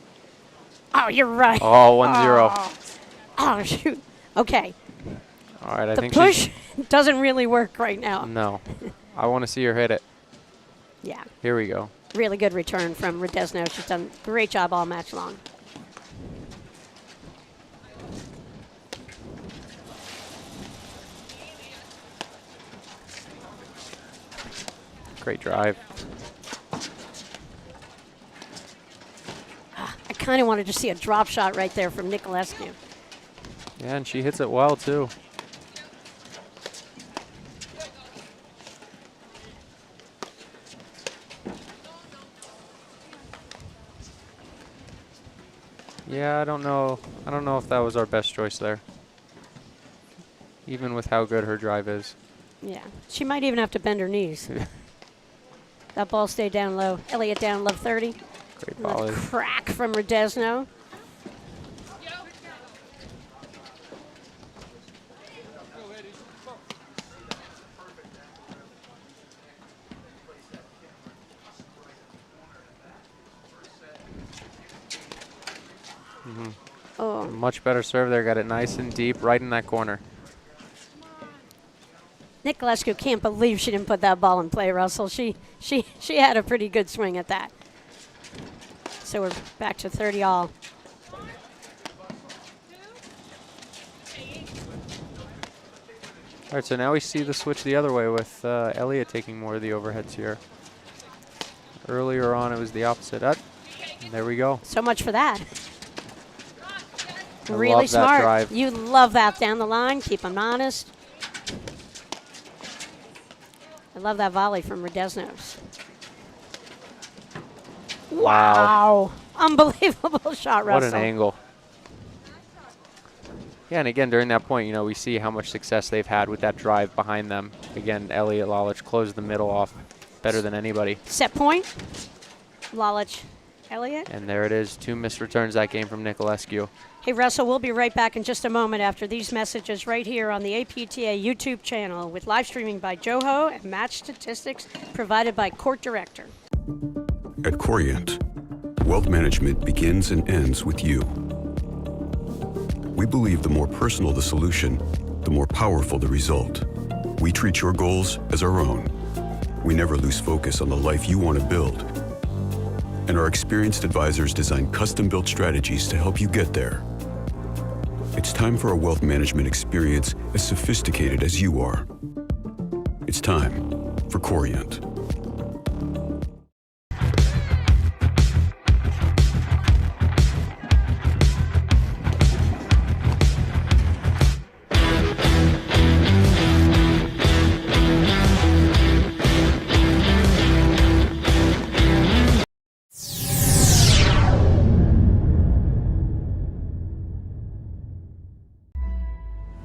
Oh, you're right. Oh, 1-0. Oh, shoot. Okay. All right, I The think push doesn't really work right now. No. I want to see her hit it. Yeah, Here we go. really good return from Rodezno. She's done a great job all match long. Great drive. I kind of wanted to see a drop shot right there from Niculescu. Yeah, and she hits it well, too. Yeah, I don't know if that was our best choice there. Even with how good her drive is. Yeah, she might even have to bend her knees. That ball stayed down low. Elliott down low 30. Great And the volley. crack from Rodezno. Oh, Much better serve there. Got it nice and deep right in that corner. Niculescu can't believe she didn't put that ball in play, Russell. She had a pretty good swing at that. So we're back to 30 all. All right, so now we see the switch the other way with Elliott taking more of the overheads here. Earlier on, it was the opposite. There we go. So much for that. I Really love that smart. drive. You love that down the line. Keep them honest. I love that volley from Rodezno's. Wow. Unbelievable shot, What Russell. an angle. Yeah, and again, during that point, we see how much success they've had with that drive behind them. Again, Elliott, Lalic closed the middle off better than anybody. Set point. Lalic, Elliott. And there it is, 2 missed returns that game from Niculescu. Hey, Russell, we'll be right back in just a moment after these messages right here on the APTA YouTube channel with live streaming by Joho and match statistics provided by Court Director. At Corient, wealth management begins and ends with you. We believe the more personal the solution, the more powerful the result. We treat your goals as our own. We never lose focus on the life you want to build. And our experienced advisors design custom-built strategies to help you get there. It's time for a wealth management experience as sophisticated as you are. It's time for Corient.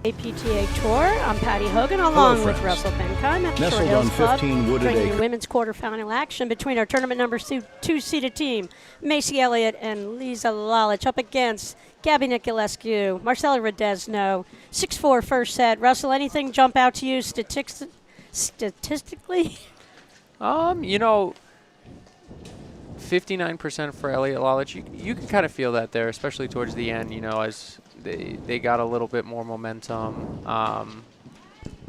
APTA Tour. I'm Patty Hogan along with friends. Russell Benkheim at the Nestled Short Hills on Club, 15 wooded bringing you acres. women's quarterfinal action between our tournament number 2-seeded team, Macy Elliott and Lisa Lalic, up against Gabby Niculescu, Marcela Rodezno. 6-4 first set. Russell, anything jump out to you statistically? 59% for Elliott Lalic. You can kind of feel that there, especially towards the end, you know, as they got a little bit more momentum.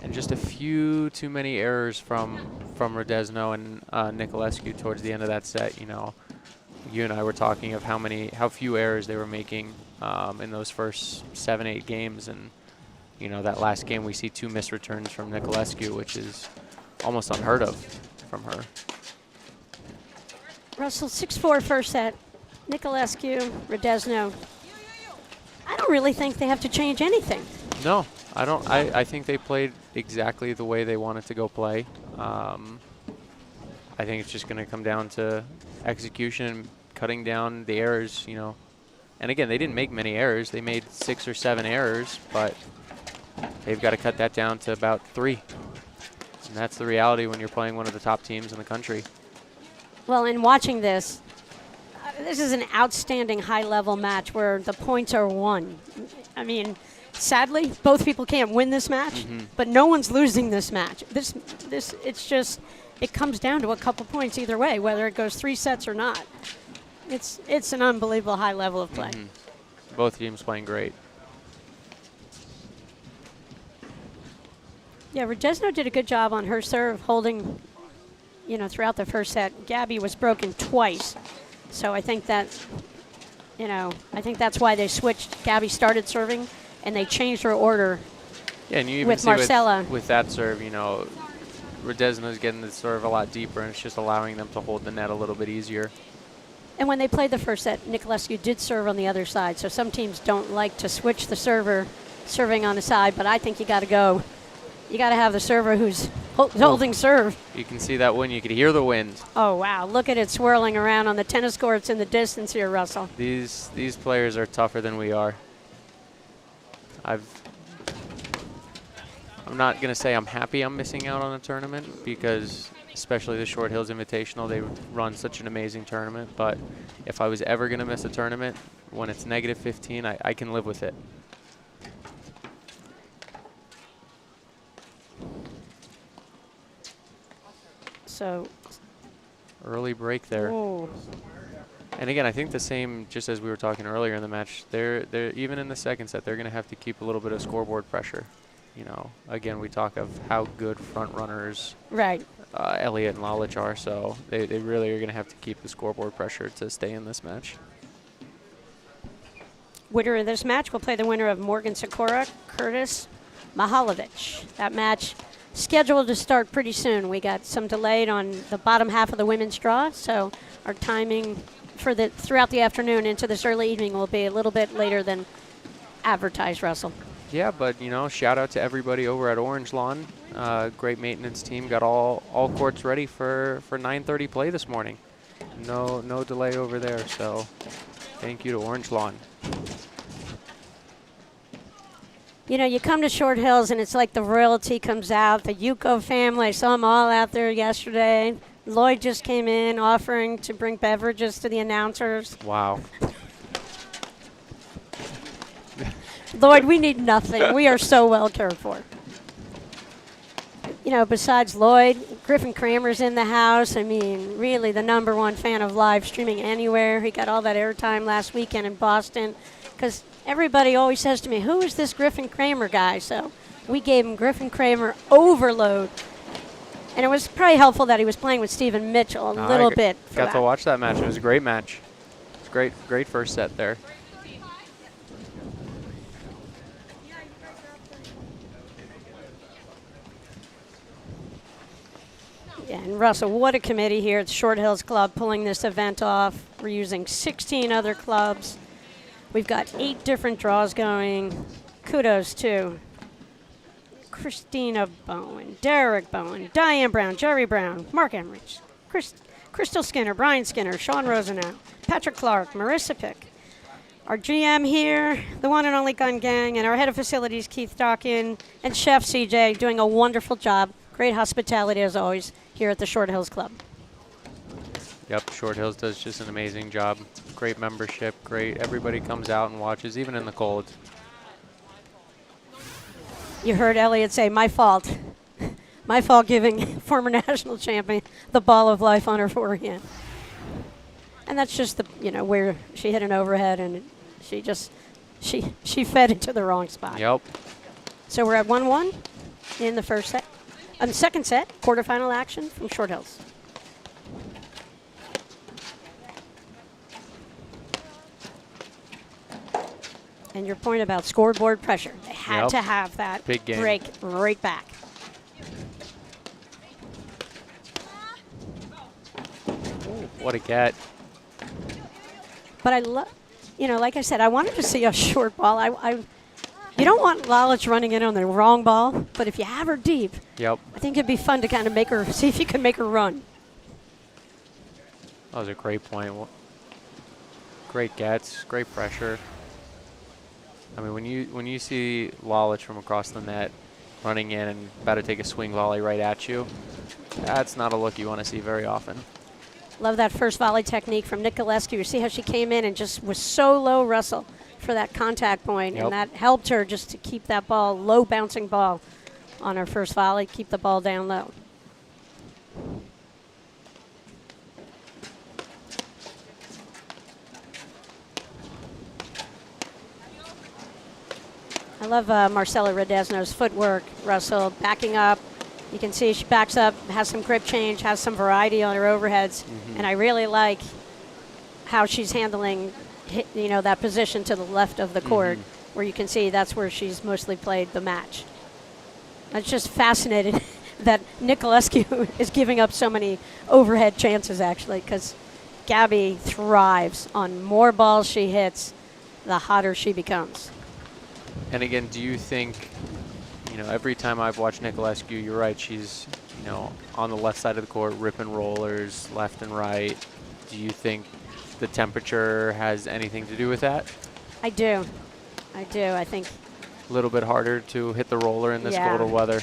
And just a few too many errors from Rodezno and Niculescu towards the end of that set. You know, you and I were talking of how few errors they were making in those first 7-8 games, and you know, that last game we see 2 missed returns from Niculescu, which is almost unheard of from her. Russell, 6-4 first set. Niculescu, Rodezno. I don't really think they have to change anything. No, I don't. I think they played exactly the way they wanted to go play. I think it's just going to come down to execution and cutting down the errors, you know. And again, they didn't make many errors. They made 6 or 7 errors, but they've got to cut that down to about 3. And that's the reality when you're playing one of the top teams in the country. Well, in watching this, this is an outstanding high-level match where the points are won. I mean, sadly, both people can't win this match, but no one's losing this match. It's just, it comes down to a couple points either way, whether it goes 3 sets or not. It's an unbelievable high level of play. Both teams playing great. Yeah, Rodezno did a good job on her serve, holding, you know, throughout the first set. Gabby was broken twice. So I think that, you know, I think that's why they switched. Gabby started serving, and they changed her order. Yeah, and you even with see Marcella. with that serve, you know, Rodezno's getting the serve a lot deeper, and it's just allowing them to hold the net a little bit easier. And when they played the first set, Niculescu did serve on the other side. So some teams don't like to switch the server serving on the side, but I think you got to go. You got to have the server who's holding serve. You can see that wind. You can hear the wind. Oh, wow. Look at it swirling around on the tennis courts in the distance here, Russell. These players are tougher than we are. I'm not going to say I'm happy I'm missing out on a tournament, because especially the Short Hills Invitational, they run such an amazing tournament. But if I was ever going to miss a tournament when it's -15, I can live with it. So early break there. oh, And again, I think the same, just as we were talking earlier in the match, they're even in the second set, they're going to have to keep a little bit of scoreboard pressure. You know, again, we talk of how good front runners right. Elliott and Lalic are, so they really are going to have to keep the scoreboard pressure to stay in this match. Winner of this match will play the winner of Morgan Sikora, Curtis Mahalovic. That match scheduled to start pretty soon. We got some delayed on the bottom half of the women's draw, so our timing for throughout the afternoon into this early evening will be a little bit later than advertised, Russell. Yeah, but you know, shout out to everybody over at Orange Lawn. Great maintenance team, got all courts ready for 9:30 play this morning. No delay over there, so thank you to Orange Lawn. You know, you come to Short Hills and it's like the royalty comes out. The Yuko family, I saw them all out there yesterday. Lloyd just came in offering to bring beverages to the announcers. Wow. Lloyd, we need nothing. We are so well cared for. You know, besides Lloyd, Griffin Kramer's in the house. I mean, really the #1 fan of live streaming anywhere. He got all that airtime last weekend in Boston because everybody always says to me, who is this Griffin Kramer guy? So we gave him Griffin Kramer overload. And it was probably helpful that he was playing with Stephen Mitchell a little bit. Got to watch that match. It was a great match. It was great first set there. Yeah, and Russell, what a committee here at Short Hills Club pulling this event off. We're using 16 other clubs. We've got 8 different draws going. Kudos to Christina Bowen, Derek Bowen, Diane Brown, Jerry Brown, Mark Emmerich, Crystal Skinner, Brian Skinner, Sean Rosenau, Patrick Clark, Marissa Pick. Our GM here, the one and only Gun Gang, and our head of facilities, Keith Dawkin, and Chef CJ doing a wonderful job. Great hospitality as always here at the Short Hills Club. Yep, Short Hills does just an amazing job. Great membership, great. Everybody comes out and watches, even in the cold. You heard Elliott say, my fault. My fault giving former national champion the ball of life on her forehand. And that's just where she hit an overhead and she fed into the wrong spot. Yep. So we're at 1-1 in the first set. Second set, quarterfinal action from Short Hills. And your point about scoreboard pressure. They had to have that big game. Break right back. What a get. But I love, like I said, I wanted to see a short ball. You don't want Lalic running in on the wrong ball, but if you have her deep, Yep. I think it'd be fun to kind of see if you can make her run. That was a great point. Great gets, great pressure. I mean, when you see Lalic from across the net running in and about to take a swing volley right at you, that's not a look you want to see very often. Love that first volley technique from Niculescu. You see how she came in and just was so low, Russell, for that contact point, and that helped her just to keep that ball, low bouncing ball on her first volley, keep the ball down low. I love Marcela Rodezno's footwork, Russell, backing up. You can see she backs up, has some grip change, has some variety on her overheads, and I really like how she's handling that position to the left of the court, where you can see that's where she's mostly played the match. I'm just fascinated that Niculescu is giving up so many overhead chances, actually, because Gabby thrives on more balls she hits, the hotter she becomes. And again, do you think, every time I've watched Niculescu, you're right, she's, on the left side of the court, ripping rollers left and right. Do you think the temperature has anything to do with that? I do. I think a little bit harder to hit the roller in this colder weather.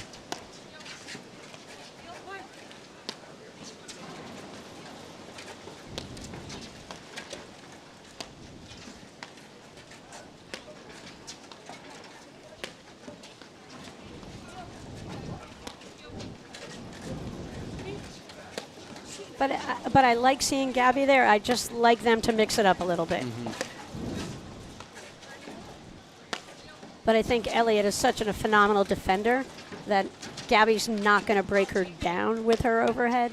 But I like seeing Gabby there. I just like them to mix it up a little bit. But I think Elliott is such a phenomenal defender that Gabby's not going to break her down with her overhead.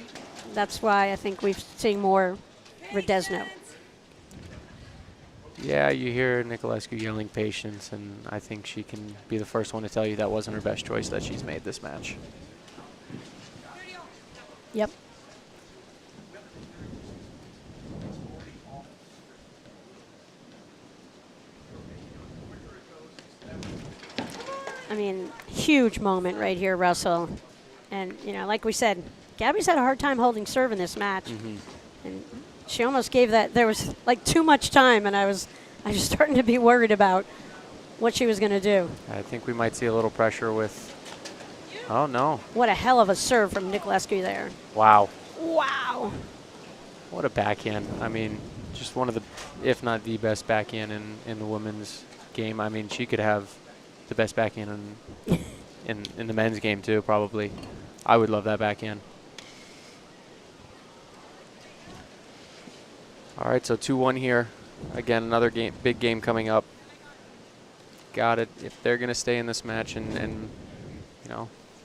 That's why I think we've seen more Rodezno. Yeah, you hear Niculescu yelling patience, and I think she can be the first one to tell you that wasn't her best choice that she's made this match. Yep. I mean, huge moment right here, Russell. And, like we said, Gabby's had a hard time holding serve in this match. And she almost gave that, there was like too much time, and I was just starting to be worried about what she was going to do. I think we might see a little pressure with, oh no. What a hell of a serve from Niculescu there. Wow. Wow. What a backhand. I mean, just one of the, if not the best backhand in the women's game. I mean, she could have the best backhand in the men's game too, probably. I would love that backhand. All right, so 2-1 here. Again, another game, big game coming up. Got it. If they're going to stay in this match and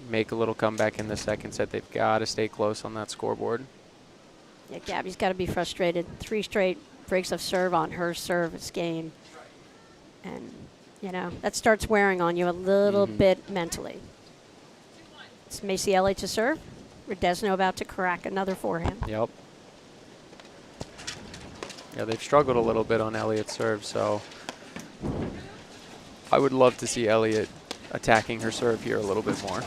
make a little comeback in the second set, they've got to stay close on that scoreboard. Yeah, Gabby's got to be frustrated. 3 straight breaks of serve on her service game. And that starts wearing on you a little bit mentally. It's Macy Elliott to serve. Rodezno about to crack another forehand. Yep. Yeah, they've struggled a little bit on Elliott's serve, so I would love to see Elliott attacking her serve here a little bit more.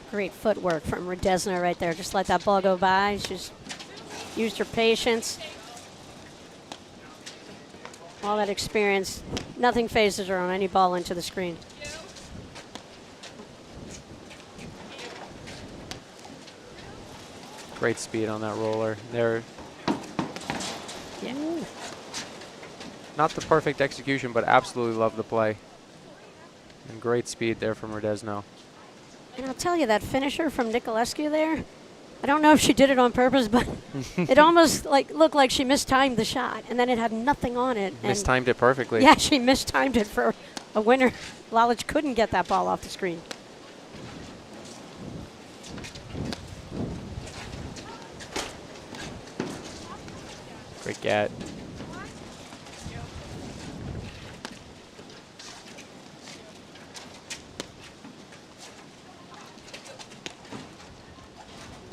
Great footwork from Rodezno right there. Just let that ball go by. She's used her patience. All that experience. Nothing phases her on any ball into the screen. Great speed on that roller. They're not the perfect execution, but absolutely love the play. And great speed there from Rodezno. And I'll tell you, that finisher from Niculescu there, I don't know if she did it on purpose, but it almost looked like she mistimed the shot, and then it had nothing on it. Mistimed it perfectly. Yeah, she mistimed it for a winner. Lalic couldn't get that ball off the screen. Great get.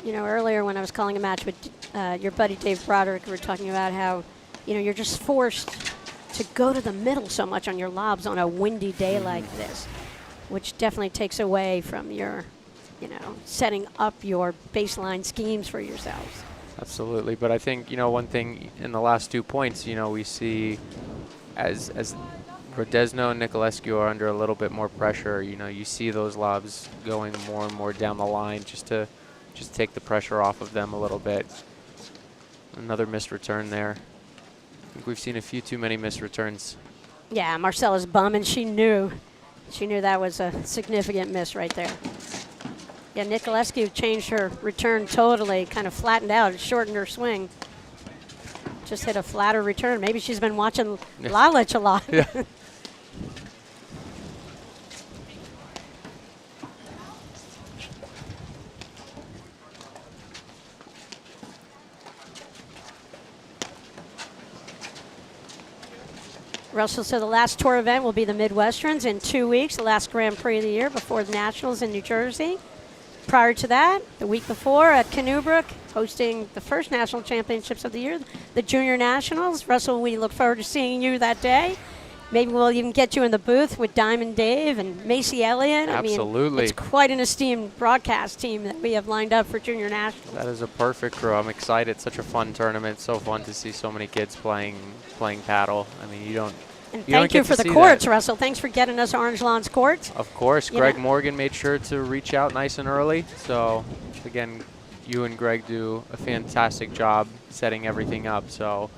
You know, earlier when I was calling a match with your buddy Dave Broderick, we were talking about how, you know, you're just forced to go to the middle so much on your lobs on a windy day like this, which definitely takes away from your, you know, setting up your baseline schemes for yourselves. Absolutely, but I think, you know, one thing in the last 2 points, you know, we see as Rodezno and Niculescu are under a little bit more pressure, you know, you see those lobs going more and more down the line just to take the pressure off of them a little bit. Another missed return there. I think we've seen a few too many missed returns. Yeah, Marcella's bum, and she knew that was a significant miss right there. Yeah, Niculescu changed her return totally, kind of flattened out, shortened her swing. Just hit a flatter return. Maybe she's been watching Lalic a lot. Yeah. Russell, so the last tour event will be the Midwesterns in 2 weeks, the last Grand Prix of the year before the Nationals in New Jersey. Prior to that, the week before at Canoebrook, hosting the first National Championships of the year, the Junior Nationals. Russell, we look forward to seeing you that day. Maybe we'll even get you in the booth with Diamond Dave and Macy Elliott. Absolutely. I mean, it's quite an esteemed broadcast team that we have lined up for Junior Nationals. That is a perfect crew. I'm excited. Such a fun tournament. So fun to see so many kids playing paddle. I mean, you don't. And you don't thank you get for to the see courts, that. Russell. Thanks for getting us Orange Lawns courts. Of course, You Greg know. Morgan made sure to reach out nice and early. So, again, you and Greg do a fantastic job setting everything up. So,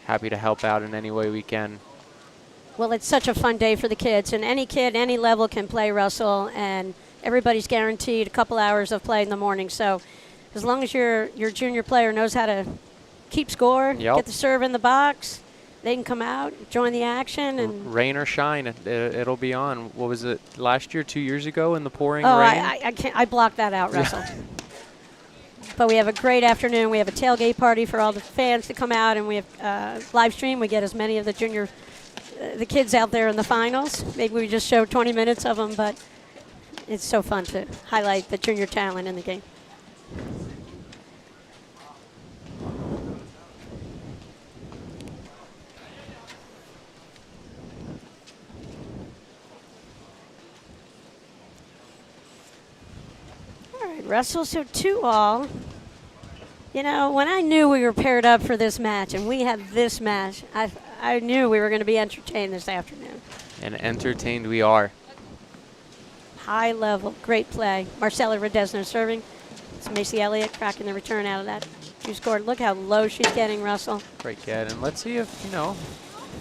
happy to help out in any way we can. Well, it's such a fun day for the kids, and any kid, any level can play, Russell, and everybody's guaranteed a couple hours of play in the morning. So as long as your junior player knows how to keep score, Yep. get the serve in the box, they can come out, join the action. And Rain or shine, it'll be on. What was it, last year, 2 years ago in the pouring oh, rain? I can't. I blocked that out, Russell. But we have a great afternoon. We have a tailgate party for all the fans to come out, and we have live stream. We get as many of the junior the kids out there in the finals. Maybe we just show 20 minutes of them, but it's so fun to highlight the junior talent in the game. All right, Russell, so 2-all. You know, when I knew we were paired up for this match and we had this match, I knew we were going to be entertained this afternoon. And entertained we are. High level, great play. Marcella Rodezno serving. It's Macy Elliott cracking the return out of that. She scored. Look how low she's getting, Russell. Great get. And let's see if, you know,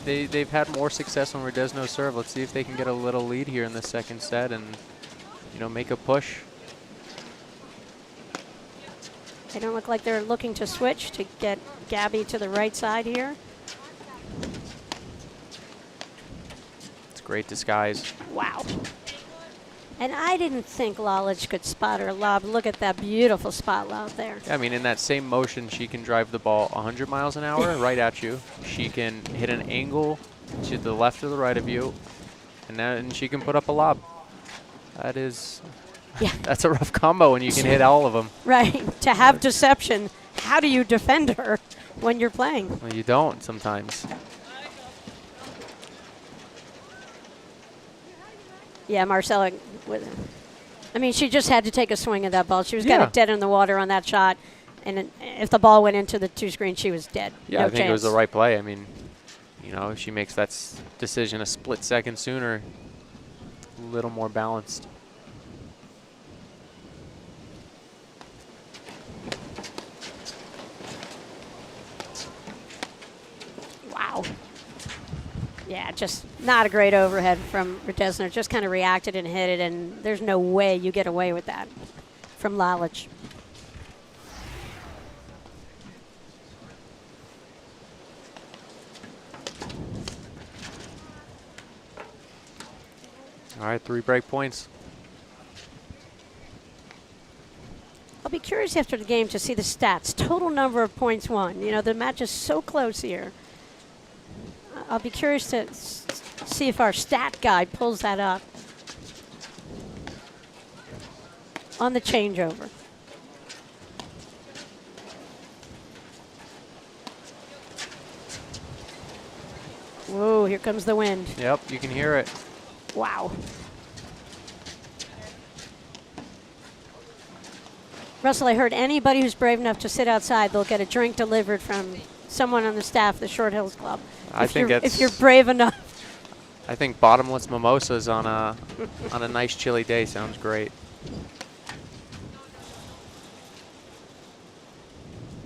they've had more success on Rodezno's serve. Let's see if they can get a little lead here in the second set and, you know, make a push. They don't look like they're looking to switch to get Gabby to the right side here. It's great disguise. Wow. And I didn't think Lalic could spot her lob. Look at that beautiful spot lob there. I mean, in that same motion, she can drive the ball 100 miles an hour right at you. She can hit an angle to the left or the right of you, and she can put up a lob. That is, Yeah. that's a rough combo when you can hit all of them. Right. To have deception, how do you defend her when you're playing? Well, you don't sometimes. Yeah, Marcella, I mean, she just had to take a swing at that ball. She was Yeah. kind of dead in the water on that shot. And if the ball went into the two screen, she was dead. Yeah, No I think it was chance. the right play. I mean, you know, if she makes that decision a split second sooner, a little more balanced. Wow. Yeah, just not a great overhead from Rodezno. Just kind of reacted and hit it, and there's no way you get away with that from Lalic. All right, 3 break points. I'll be curious after the game to see the stats. Total number of points won. You know, the match is so close here. I'll be curious to see if our stat guy pulls that up on the changeover. Whoa, here comes the wind. Yep, you can hear it. Wow. Russell, I heard anybody who's brave enough to sit outside, they'll get a drink delivered from someone on the staff of the Short Hills Club. If you're brave enough. I think bottomless mimosas on a nice chilly day sounds great.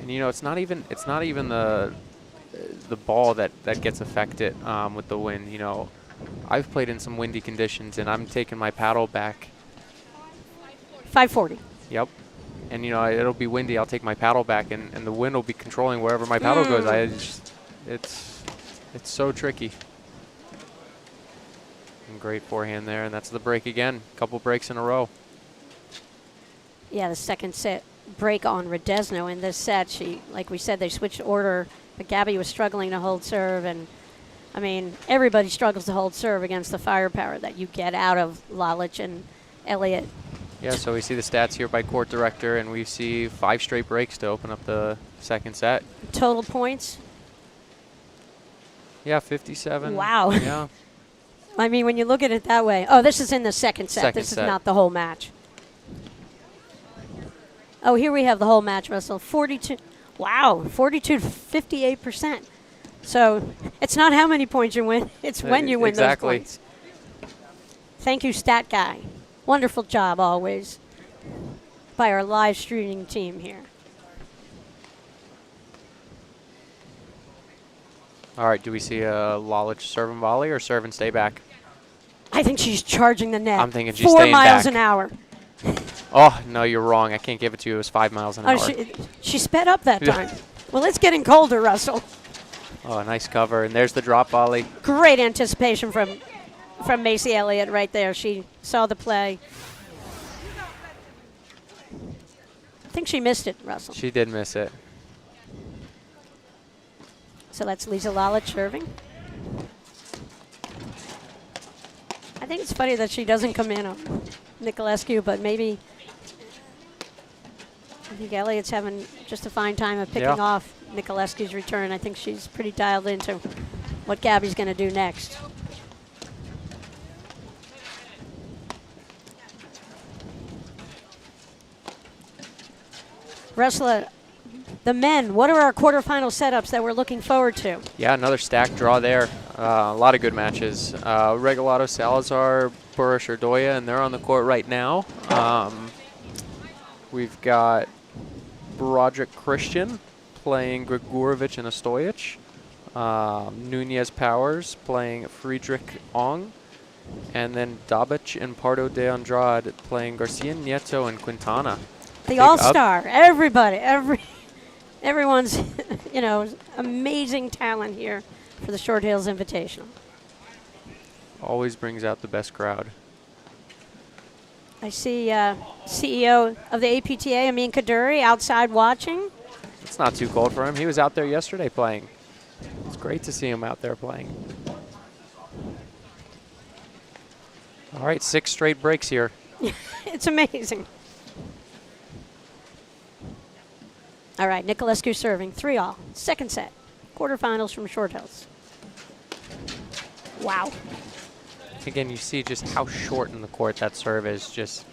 And you know, it's not even the ball that gets affected with the wind. You know, I've played in some windy conditions, and I'm taking my paddle back. 540. Yep. And you know, it'll be windy. I'll take my paddle back, and the wind will be controlling wherever my paddle goes. It's so tricky. And great forehand there, and that's the break again. Couple breaks in a row. Yeah, the second set break on Rodezno in this set. Like we said, they switched order, but Gabby was struggling to hold serve, and I mean, everybody struggles to hold serve against the firepower that you get out of Lalic and Elliott. Yeah, so we see the stats here by court director, and we see 5 straight breaks to open up the second set. Total points? Yeah, 57. Wow. Yeah. I mean, when you look at it that way. Oh, this is in the second set. This is not the whole match. Oh, here we have the whole match, Russell. 42. Wow, 42 to 58%. So it's not how many points you win. It's when you win those points. Thank you, stat guy. Wonderful job always by our live streaming team here. All right, do we see a Lalic serve and volley or serve and stay back? I think she's charging the net. I'm thinking she's 4 staying miles back. an hour. Oh, no, you're wrong. I can't give it to you. It was 5 miles an hour. She sped up that time. Well, it's getting colder, Russell. Oh, nice cover. And there's the drop volley. Great anticipation from Macy Elliott right there. She saw the play. I think she missed it, Russell. She did miss it. So that's Lisa Lalic serving. I think it's funny that she doesn't come in on Niculescu, but maybe I think Elliott's having just a fine time of picking off Niculescu's return. I think she's pretty dialed into what Gabby's going to do next. Russell, the men, what are our quarterfinal setups that we're looking forward to? Yeah, another stacked draw there. A lot of good matches. Regalado Salazar, Burish Ordoya, and they're on the court right now. We've got Broderick Christian playing Grigorovic and Ostojic. Nunez Powers playing Friedrich Ong. And then Dabic and Pardo de Andrade playing Garcia Nieto and Quintana. The all-star, everybody, everyone's, you know, amazing talent here for the Short Hills Invitational. Always brings out the best crowd. I see CEO of the APTA, Amin Kaduri, outside watching. It's not too cold for him. He was out there yesterday playing. It's great to see him out there playing. All right, 6 straight breaks here. It's amazing. All right, Niculescu serving, 3-all. Second set, quarterfinals from Short Hills. Wow. Again, you see just how short in the court that serve is, just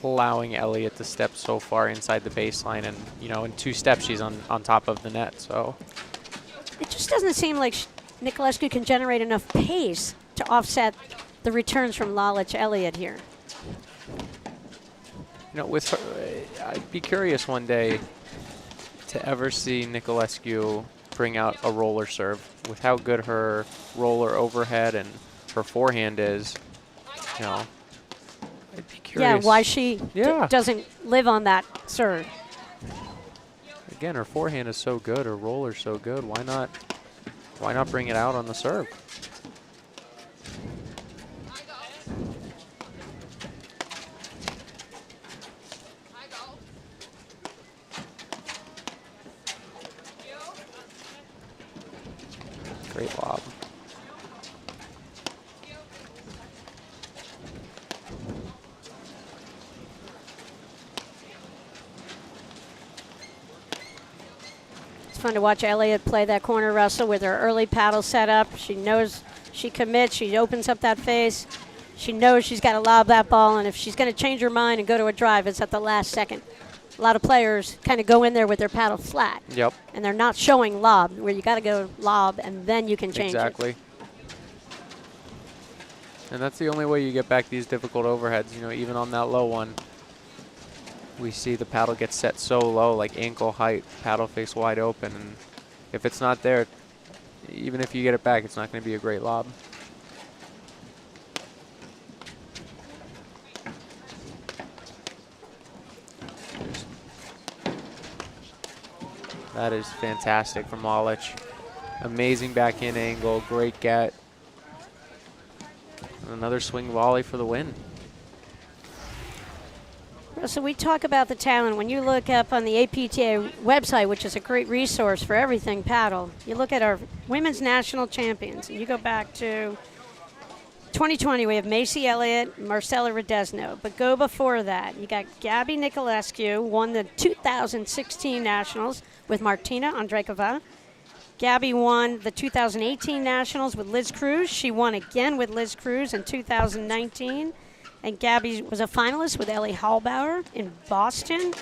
allowing Elliott to step so far inside the baseline, and you know, in 2 steps she's on top of the net. So it just doesn't seem like Niculescu can generate enough pace to offset the returns from Lalic Elliott here. You know, with her, I'd be curious one day to ever see Niculescu bring out a roller serve. With how good her roller overhead and her forehand is, you know, I'd be curious. Yeah, why she doesn't live on that serve. Again, her forehand is so good, her roller's so good. Why not bring it out on the serve? Great lob. It's fun to watch Elliott play that corner wrestle with her early paddle setup. She knows, she commits, she opens up that face. She knows she's got to lob that ball, and if she's going to change her mind and go to a drive, it's at the last second. A lot of players kind of go in there with their paddle flat. Yep. And they're not showing lob, where you got to go lob, and then you can change Exactly. And that's the only way you get back these difficult overheads. You know, even on that low one, we see the paddle get set so low, like ankle height, paddle face wide open. And if it's not there, even if you get it back, it's not going to be a great lob. That is fantastic from Lalic. Amazing backhand angle, great get. Another swing volley for the win. So we talk about the talent. When you look up on the APTA website, which is a great resource for everything paddle, you look at our women's national champions, and you go back to 2020, we have Macy Elliott, Marcella Rodezno. But go before that, you got Gabby Niculescu, won the 2016 Nationals with Martina Andreikova. Gabby won the 2018 Nationals with Liz Cruz. She won again with Liz Cruz in 2019. And Gabby was a finalist with Ellie Hallbauer in Boston,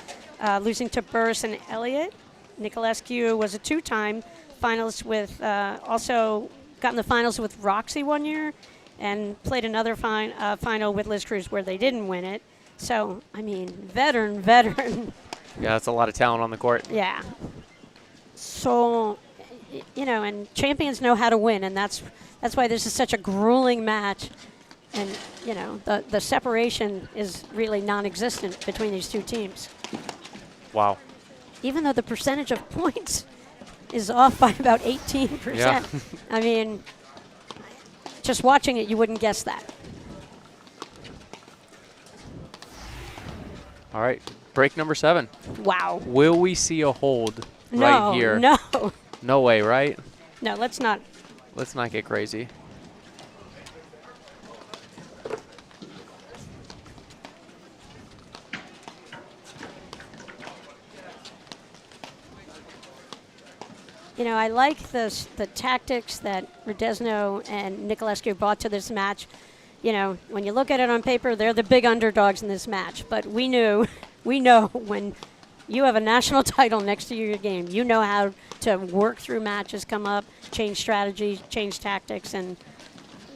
losing to Burris and Elliott. Niculescu was a two-time finalist with, also got in the finals with Roxy one year and played another final with Liz Cruz where they didn't win it. So, I mean, veteran. Yeah, that's a lot of talent on the court. Yeah. So, you know, and champions know how to win, and that's why this is such a grueling match. And, you know, the separation is really non-existent between these two teams. Wow. Even though the percentage of points is off by about 18%. Yeah. I mean, just watching it, you wouldn't guess that. All right, break number 7. Wow. Will we see a hold No, right here? no. No way, right? No, let's not. Let's not get crazy. You know, I like the tactics that Rodezno and Niculescu brought to this match. You know, when you look at it on paper, they're the big underdogs in this match. But we know when you have a national title next to your game, you know how to work through matches, come up, change strategy, change tactics, and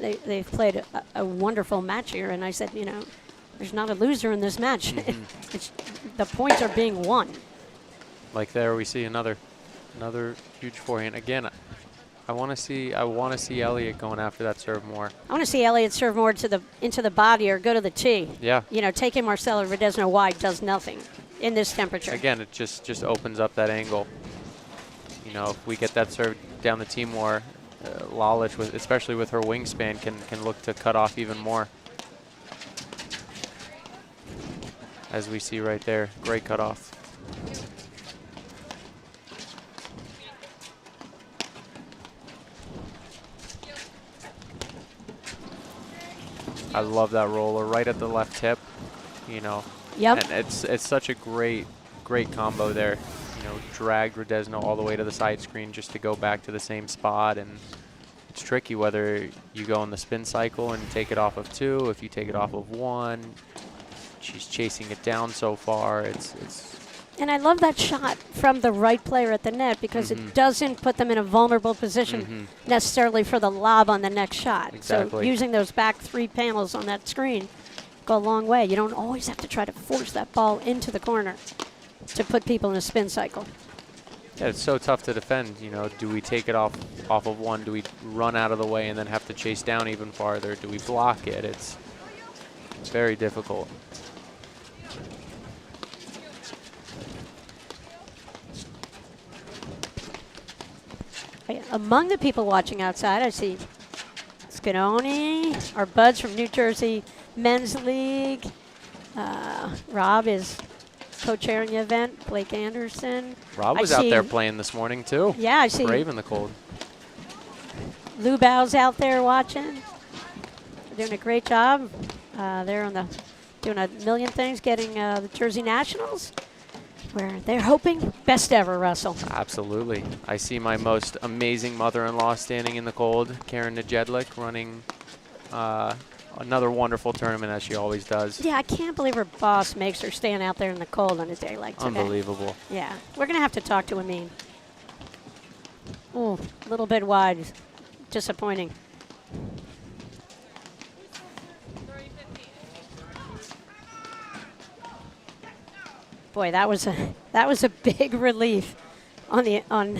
they've played a wonderful match here. And I said, you know, there's not a loser in this match. It's, the points are being won. Like there, we see another huge forehand. Again, I want to see Elliott going after that serve more. I want to see Elliott serve more into the body or go to the tee. Yeah. You know, taking Marcella Rodezno wide does nothing in this temperature. Again, it just opens up that angle. You know, if we get that serve down the tee more, Lalic, especially with her wingspan, can look to cut off even more. As we see right there, great cutoff. I love that roller right at the left tip, you know. Yep. And it's such a great combo there. You know, dragged Rodezno all the way to the side screen just to go back to the same spot. And it's tricky whether you go in the spin cycle and take it off of 2, if you take it off of 1. She's chasing it down so far. And I love that shot from the right player at the net because it doesn't put them in a vulnerable position necessarily for the lob on the next shot. Exactly. So using those back 3 panels on that screen go a long way. You don't always have to try to force that ball into the corner to put people in a spin cycle. Yeah, it's so tough to defend. You know, do we take it off of one? Do we run out of the way and then have to chase down even farther? Do we block it? It's very difficult. Among the people watching outside, I see Scanoni, our buds from New Jersey Men's League. Rob is co-chairing the event. Blake Anderson. Rob was out there playing this morning too. Yeah, I see. Brave in the cold. Lou Bow's out there watching. They're doing a great job. They're doing a million things, getting the Jersey Nationals, where they're hoping best ever, Russell. Absolutely. I see my most amazing mother-in-law standing in the cold, Karen Niculescu, running another wonderful tournament as she always does. Yeah, I can't believe her boss makes her stand out there in the cold on a day like today. Unbelievable. Yeah, we're going to have to talk to Amin. Oh, a little bit wide. Disappointing. Boy, that was a big relief on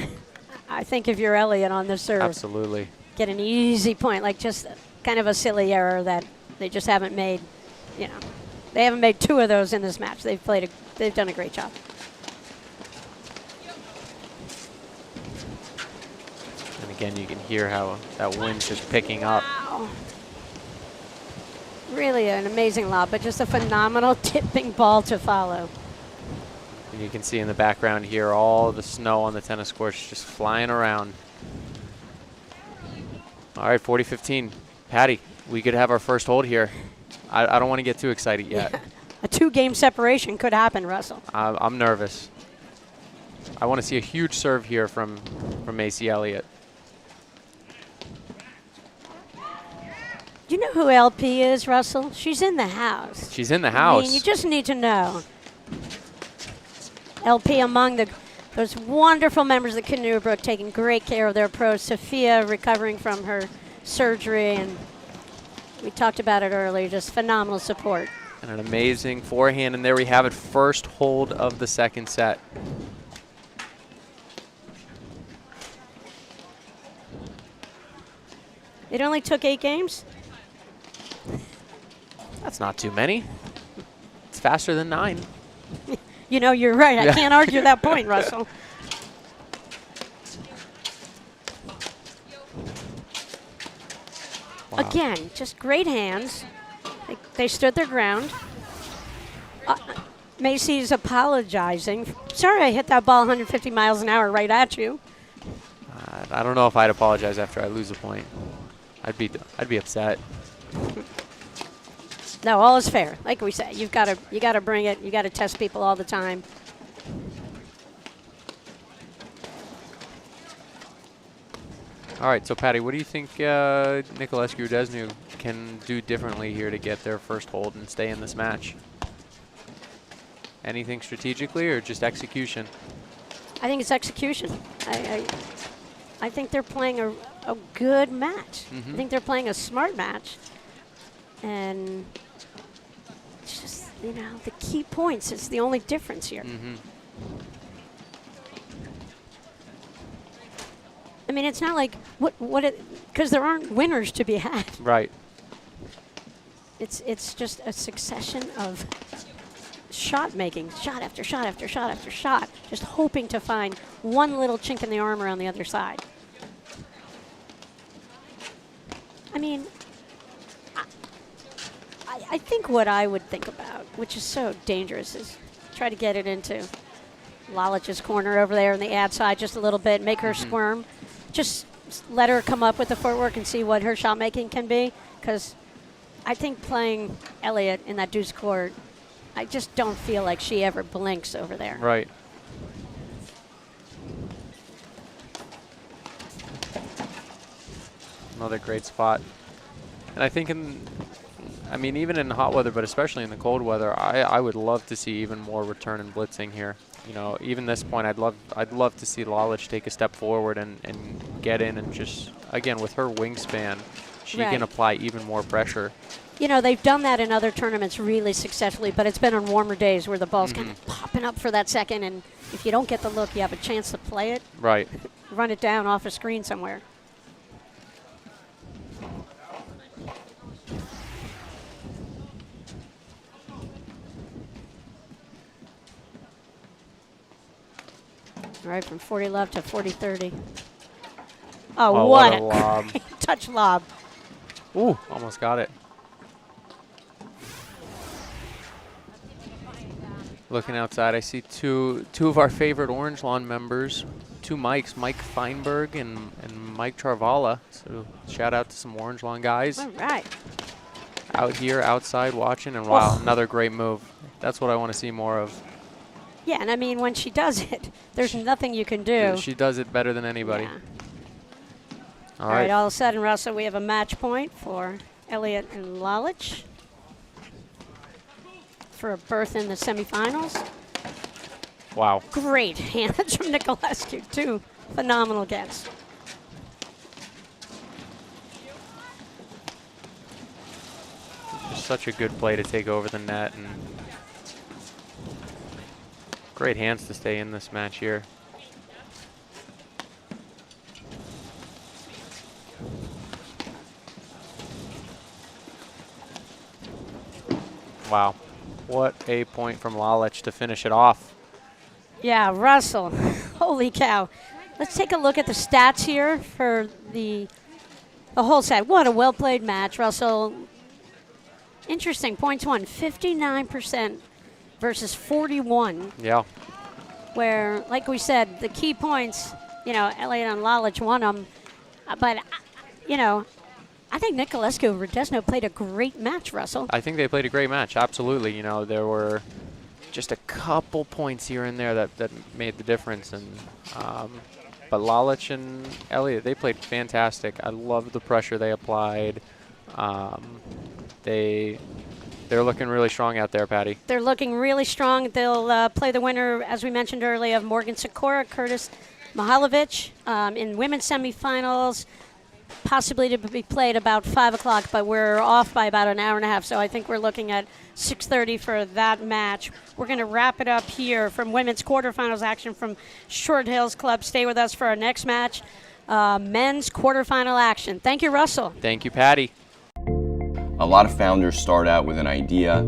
I think if you're Elliott on the serve. Absolutely. Get an easy point, like just kind of a silly error that they just haven't made. You know, they haven't made 2 of those in this match. They've done a great job. And again, you can hear how that wind's just picking up. Wow. Really an amazing lob, but just a phenomenal tipping ball to follow. And you can see in the background here all the snow on the tennis courts just flying around. All right, 40-15. Patty, we could have our first hold here. I don't want to get too excited yet. Yeah. A 2-game separation could happen, Russell. I'm nervous. I want to see a huge serve here from Macy Elliott. You know who LP is, Russell? She's in the house. She's in the house. I mean, you just need to know. LP among those wonderful members of Canoe Brook taking great care of their pros. Sophia recovering from her surgery, and we talked about it earlier, just phenomenal support. And an amazing forehand, and there we have it, first hold of the second set. It only took 8 games? That's not too many. It's faster than 9. You know, you're right. I can't argue that point, Russell. Wow. Again, just great hands. They stood their ground. Macy's apologizing. Sorry I hit that ball 150 miles an hour right at you. I don't know if I'd apologize after I lose a point. I'd be upset. No, all is fair. Like we say, you got to bring it. You got to test people all the time. All right, so Patty, what do you think Niculescu Rodezno can do differently here to get their first hold and stay in this match? Anything strategically or just execution? I think it's execution. I think they're playing a good match. I think they're playing a smart match. And it's just, you know, the key points is the only difference here. I mean, it's not like because there aren't winners to be had. Right. It's just a succession of shot making, shot after shot after shot after shot, just hoping to find one little chink in the armor on the other side. I mean, I think what I would think about, which is so dangerous, is try to get it into Lalic's corner over there on the ad side just a little bit, make her squirm. Just let her come up with the footwork and see what her shot making can be. Because I think playing Elliott in that deuce court, I just don't feel like she ever blinks over there. Right. Another great spot. And I think even in hot weather, but especially in the cold weather, I would love to see even more return and blitzing here. You know, even this point, I'd love to see Lalic take a step forward and get in and just, again, with her wingspan, she can apply even more pressure. you know, they've done that in other tournaments really successfully, but it's been on warmer days where the ball's kind of popping up for that second, and if you don't get the look, you have a chance to play it. Right. Run it down off a screen somewhere. All right, from 40 love to 40-30. Oh, what a lob. great touch lob. Ooh, almost got it. Looking outside, I see two of our favorite Orange Lawn members, two Mikes, Mike Feinberg and Mike Charvala. So shout out to some Orange Lawn guys. All right. Out here, outside, watching, and wow, another great move. That's what I want to see more of. Yeah, and I mean, when she does it, there's nothing you can do. She does it better than anybody. Yeah. All All right, right. all of a sudden, Russell, we have a match point for Elliott and Lalic for a berth in the semifinals. Wow. Great hands from Niculescu, two phenomenal gets. Just such a good play to take over the net, and great hands to stay in this match here. Wow. What a point from Lalic to finish it off. Yeah, Russell, holy cow. Let's take a look at the stats here for the whole set. What a well-played match, Russell. Interesting, points won, 59% versus 41, Yeah. where, like we said, the key points, you know, Elliott and Lalic won them. But, you know, I think Niculescu and Rodezno played a great match, Russell. I think they played a great match, absolutely. You know, there were just a couple points here and there that made the difference. And but Lalic and Elliott, they played fantastic. I love the pressure they applied. They're looking really strong out there, Patty. They're looking really strong. They'll play the winner, as we mentioned earlier, of Morgan Sikora, Curtis Mihalovic in women's semifinals, possibly to be played about 5 o'clock, but we're off by about an hour and a half, so I think we're looking at 6:30 for that match. We're going to wrap it up here from women's quarterfinals action from Short Hills Club. Stay with us for our next match, men's quarterfinal action. Thank you, Russell. Thank you, Patty. A lot of founders start out with an idea,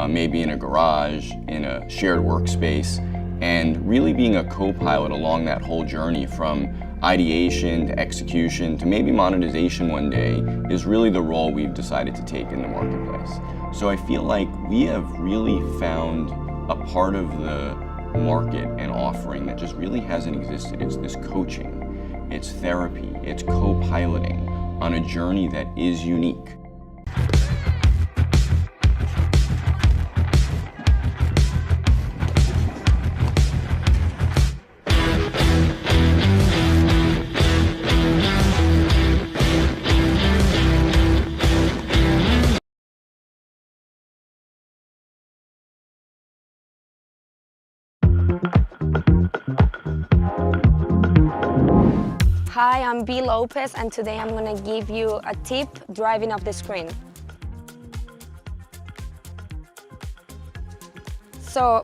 maybe in a garage, in a shared workspace, and really being a co-pilot along that whole journey from ideation to execution to maybe monetization one day is really the role we've decided to take in the marketplace. So I feel like we have really found a part of the market and offering that just really hasn't existed. It's this coaching, it's therapy, it's co-piloting on a journey that is unique. Hi, I'm B. Lopez, and today I'm going to give you a tip driving off the screen. So